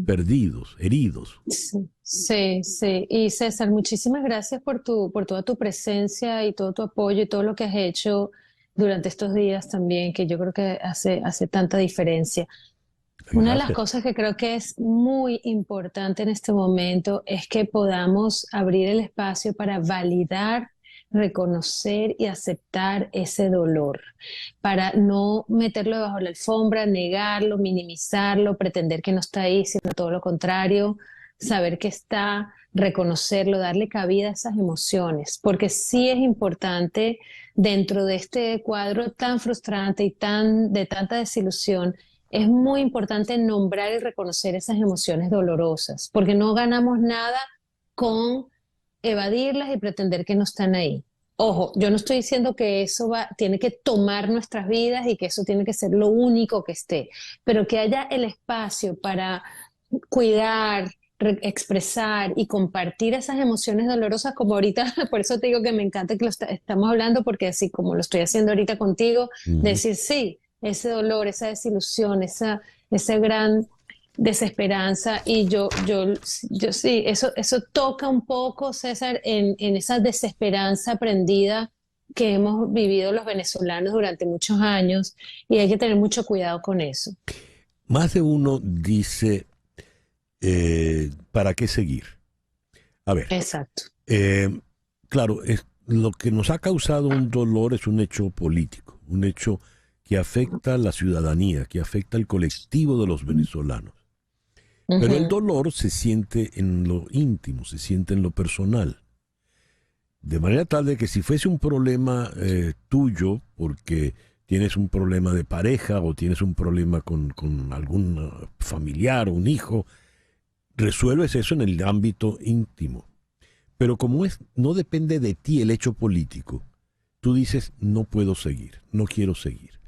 [SPEAKER 1] perdidos, heridos?
[SPEAKER 18] Sí. Y César, muchísimas gracias por toda tu presencia y todo tu apoyo y todo lo que has hecho durante estos días también, que yo creo que hace tanta diferencia. Una de las cosas que creo que es muy importante en este momento es que podamos abrir el espacio para validar, reconocer y aceptar ese dolor, para no meterlo debajo de la alfombra, negarlo, minimizarlo, pretender que no está ahí, sino todo lo contrario, saber que está, reconocerlo, darle cabida a esas emociones, porque sí es importante dentro de este cuadro tan frustrante y de tanta desilusión. Es muy importante nombrar y reconocer esas emociones dolorosas, porque no ganamos nada con evadirlas y pretender que no están ahí. Ojo, yo no estoy diciendo que eso tiene que tomar nuestras vidas y que eso tiene que ser lo único que esté, pero que haya el espacio para cuidar, expresar y compartir esas emociones dolorosas, como ahorita, por eso te digo que me encanta que estamos hablando, porque así como lo estoy haciendo ahorita contigo, decir sí, ese dolor, esa desilusión, esa gran desesperanza, y yo sí, eso toca un poco, César, en esa desesperanza aprendida que hemos vivido los venezolanos durante muchos años, y hay que tener mucho cuidado con eso.
[SPEAKER 1] Más de uno dice, ¿para qué seguir? A ver.
[SPEAKER 18] Exacto.
[SPEAKER 1] Claro, lo que nos ha causado un dolor es un hecho político, un hecho que afecta a la ciudadanía, que afecta al colectivo de los venezolanos. Pero el dolor se siente en lo íntimo, se siente en lo personal. De manera tal de que si fuese un problema tuyo, porque tienes un problema de pareja o tienes un problema con algún familiar o un hijo, resuelves eso en el ámbito íntimo. Pero como no depende de ti el hecho político, tú dices, no puedo seguir, no quiero seguir.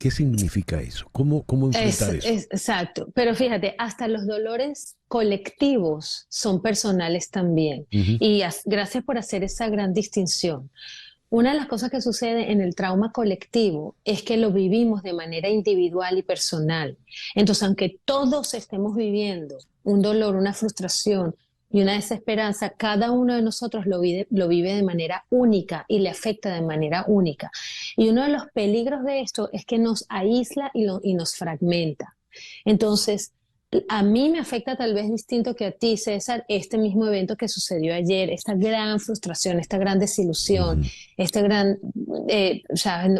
[SPEAKER 1] ¿Qué significa eso? ¿Cómo enfrentar eso?
[SPEAKER 18] Exacto, pero fíjate, hasta los dolores colectivos son personales también. Y gracias por hacer esa gran distinción. Una de las cosas que sucede en el trauma colectivo es que lo vivimos de manera individual y personal. Entonces, aunque todos estemos viviendo un dolor, una frustración y una desesperanza, cada uno de nosotros lo vive de manera única y le afecta de manera única. Y uno de los peligros de esto es que nos aísla y nos fragmenta. Entonces, a mí me afecta tal vez distinto que a ti, César, este mismo evento que sucedió ayer, esta gran frustración, esta gran desilusión, este gran,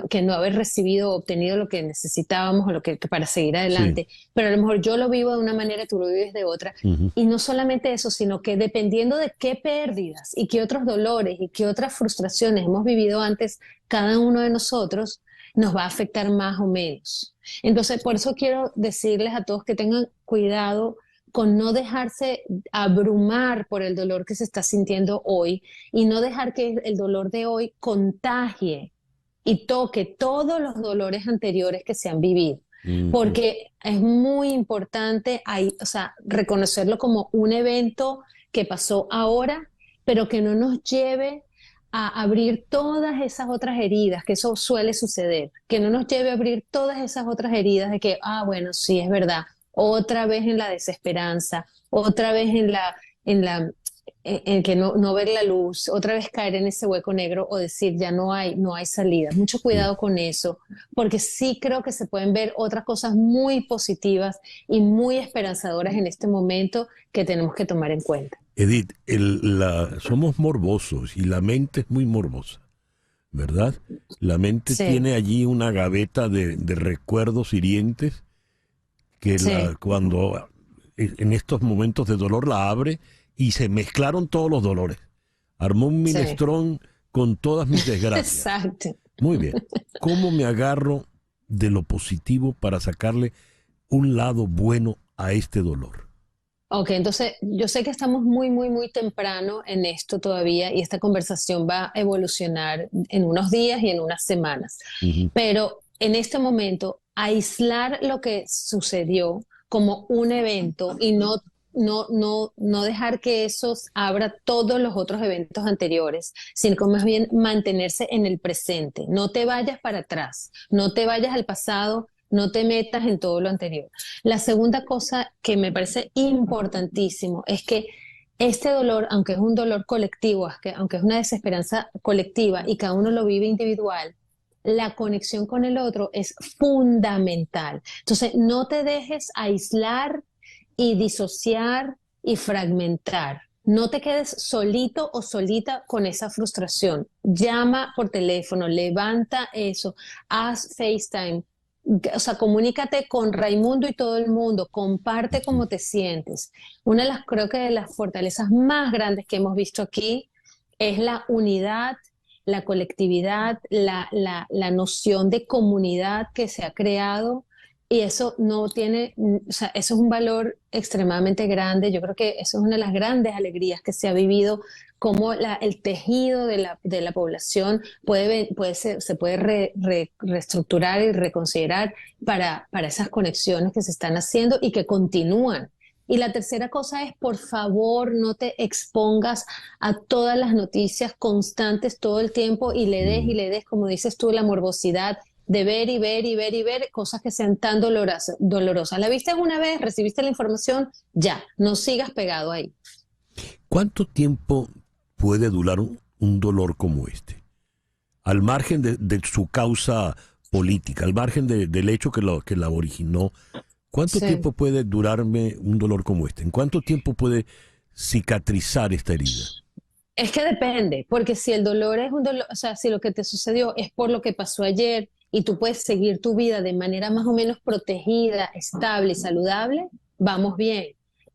[SPEAKER 18] que no haber recibido o obtenido lo que necesitábamos o lo que para seguir adelante. Sí. Pero a lo mejor yo lo vivo de una manera, tú lo vives de otra. Y no solamente eso, sino que dependiendo de qué pérdidas y qué otros dolores y qué otras frustraciones hemos vivido antes, cada uno de nosotros nos va a afectar más o menos. Entonces, por eso quiero decirles a todos que tengan cuidado con no dejarse abrumar por el dolor que se está sintiendo hoy y no dejar que el dolor de hoy contagie y toque todos los dolores anteriores que se han vivido. Porque es muy importante reconocerlo como un evento que pasó ahora, pero que no nos lleve a abrir todas esas otras heridas, que eso suele suceder, que no nos lleve a abrir todas esas otras heridas de que, bueno, sí, es verdad, otra vez en la desesperanza, otra vez en que no ver la luz, otra vez caer en ese hueco negro o decir ya no hay salida. Mucho cuidado con eso, porque sí creo que se pueden ver otras cosas muy positivas y muy esperanzadoras en este momento que tenemos que tomar en cuenta.
[SPEAKER 1] Edith, somos morbosos y la mente es muy morbosa, ¿verdad? La mente tiene allí una gaveta de recuerdos hirientes que cuando en estos momentos de dolor la abre y se mezclaron todos los dolores. Armó un minestrón con todas mis desgracias.
[SPEAKER 18] Exacto.
[SPEAKER 1] Muy bien. ¿Cómo me agarro de lo positivo para sacarle un lado bueno a este dolor?
[SPEAKER 18] Ok, entonces yo sé que estamos muy, muy, muy temprano en esto todavía y esta conversación va a evolucionar en unos días y en unas semanas. Pero en este momento, aislar lo que sucedió como un evento y no dejar que eso abra todos los otros eventos anteriores, sino que más bien mantenerse en el presente. No te vayas para atrás, no te vayas al pasado, no te metas en todo lo anterior. La segunda cosa que me parece importantísimo es que este dolor, aunque es un dolor colectivo, aunque es una desesperanza colectiva y cada uno lo vive individual, la conexión con el otro es fundamental. Entonces, no te dejes aislar y disociar y fragmentar. No te quedes solito o solita con esa frustración. Llama por teléfono, levanta eso, haz FaceTime. Comunícate con Raimundo y todo el mundo, comparte cómo te sientes. Creo que de las fortalezas más grandes que hemos visto aquí es la unidad, la colectividad, la noción de comunidad que se ha creado, y eso eso es un valor extremadamente grande. Yo creo que eso es una de las grandes alegrías que se ha vivido, cómo el tejido de la población se puede reestructurar y reconsiderar para esas conexiones que se están haciendo y que continúan. Y la tercera cosa es, por favor, no te expongas a todas las noticias constantes todo el tiempo y le des, como dices tú, la morbosidad de ver y ver y ver y ver cosas que sean tan dolorosas. La viste una vez, recibiste la información, ya, no sigas pegado ahí.
[SPEAKER 1] ¿Cuánto tiempo puede durar un dolor como este? Al margen de su causa política, al margen del hecho que la originó, ¿cuánto tiempo puede durarme un dolor como este? ¿En cuánto tiempo puede cicatrizar esta herida?
[SPEAKER 18] Es que depende, porque si el dolor es un dolor, si lo que te sucedió es por lo que pasó ayer y tú puedes seguir tu vida de manera más o menos protegida, estable y saludable, vamos bien.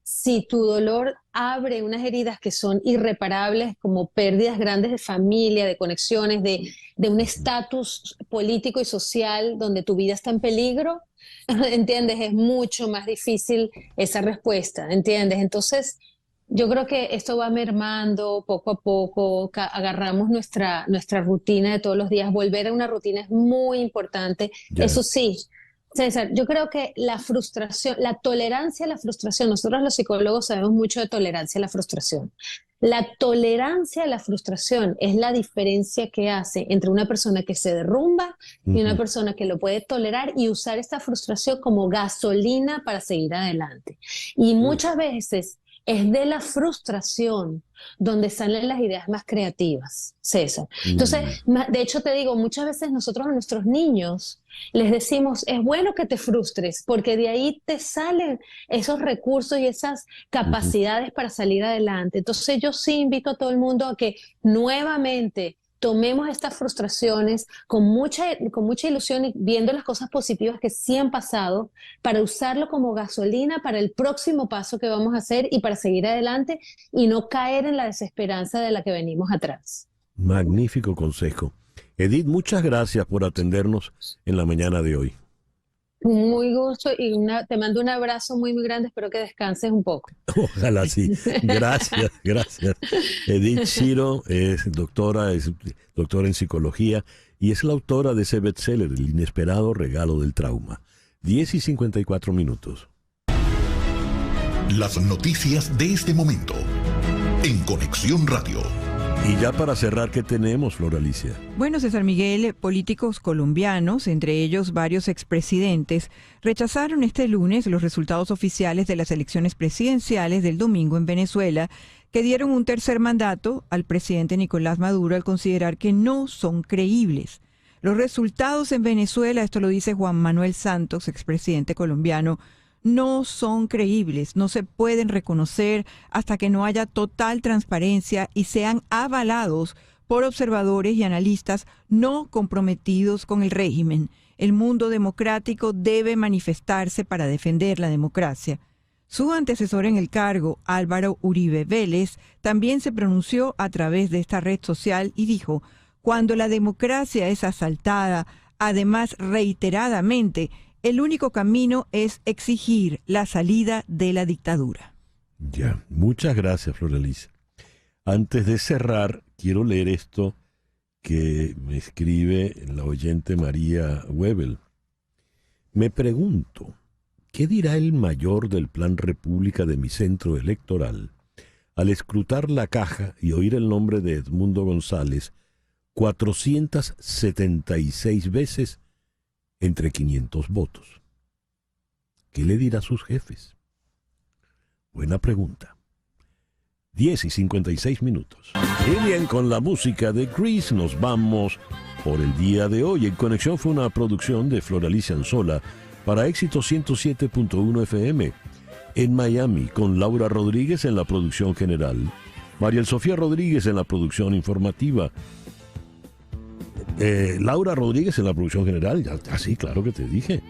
[SPEAKER 18] Si tu dolor abre unas heridas que son irreparables, como pérdidas grandes de familia, de conexiones, de un estatus político y social donde tu vida está en peligro, ¿entiendes? Es mucho más difícil esa respuesta, ¿entiendes? Entonces, Yo creo que esto va mermando poco a poco, agarramos nuestra rutina de todos los días, volver a una rutina es muy importante. Eso sí, César, yo creo que la frustración, la tolerancia a la frustración, nosotros los psicólogos sabemos mucho de tolerancia a la frustración. La tolerancia a la frustración es la diferencia que hace entre una persona que se derrumba y una persona que lo puede tolerar y usar esta frustración como gasolina para seguir adelante. Y muchas veces es de la frustración donde salen las ideas más creativas, César. Entonces, de hecho te digo, muchas veces nosotros a nuestros niños les decimos, es bueno que te frustres, porque de ahí te salen esos recursos y esas capacidades para salir adelante. Entonces yo sí invito a todo el mundo a que nuevamente tomemos estas frustraciones con mucha ilusión y viendo las cosas positivas que sí han pasado para usarlo como gasolina para el próximo paso que vamos a hacer y para seguir adelante y no caer en la desesperanza de la que venimos atrás.
[SPEAKER 1] Magnífico consejo. Edith, muchas gracias por atendernos en la mañana de hoy.
[SPEAKER 18] Muy gusto y te mando un abrazo muy, muy grande. Espero que descanses un poco.
[SPEAKER 1] Ojalá sí. Gracias, gracias. Edith Ciro es doctora en psicología y es la autora de ese bestseller, El inesperado regalo del trauma. 10:54.
[SPEAKER 5] Las noticias de este momento en Conexión Radio.
[SPEAKER 1] Y ya para cerrar, ¿qué tenemos, Flor Alicia?
[SPEAKER 3] Bueno, César Miguel, políticos colombianos, entre ellos varios expresidentes, rechazaron este lunes los resultados oficiales de las elecciones presidenciales del domingo en Venezuela, que dieron un tercer mandato al presidente Nicolás Maduro al considerar que no son creíbles. Los resultados en Venezuela, esto lo dice Juan Manuel Santos, expresidente colombiano, no son creíbles, no se pueden reconocer hasta que no haya total transparencia y sean avalados por observadores y analistas no comprometidos con el régimen. El mundo democrático debe manifestarse para defender la democracia. Su antecesor en el cargo, Álvaro Uribe Vélez, también se pronunció a través de esta red social y dijo: cuando la democracia es asaltada, además reiteradamente, el único camino es exigir la salida de la dictadura.
[SPEAKER 1] Ya, muchas gracias, Flor Alicia. Antes de cerrar, quiero leer esto que me escribe la oyente María Webel. Me pregunto, ¿qué dirá el mayor del Plan República de mi centro electoral al escrutar la caja y oír el nombre de Edmundo González 476 veces entre 500 votos? ¿Qué le dirá a sus jefes? Buena pregunta. 10:56. Y bien, con la música de Grease nos vamos por el día de hoy. En Conexión fue una producción de Flor Alicia Anzola para Éxito 107.1 FM en Miami, con Laura Rodríguez en la producción general, Mariel Sofía Rodríguez en la producción informativa, Laura Rodríguez en la producción general, sí, claro que te dije.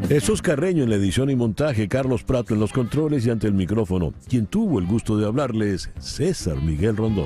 [SPEAKER 1] Jesús Carreño en la edición y montaje, Carlos Prato en los controles y ante el micrófono. Quien tuvo el gusto de hablarles, César Miguel Rondón.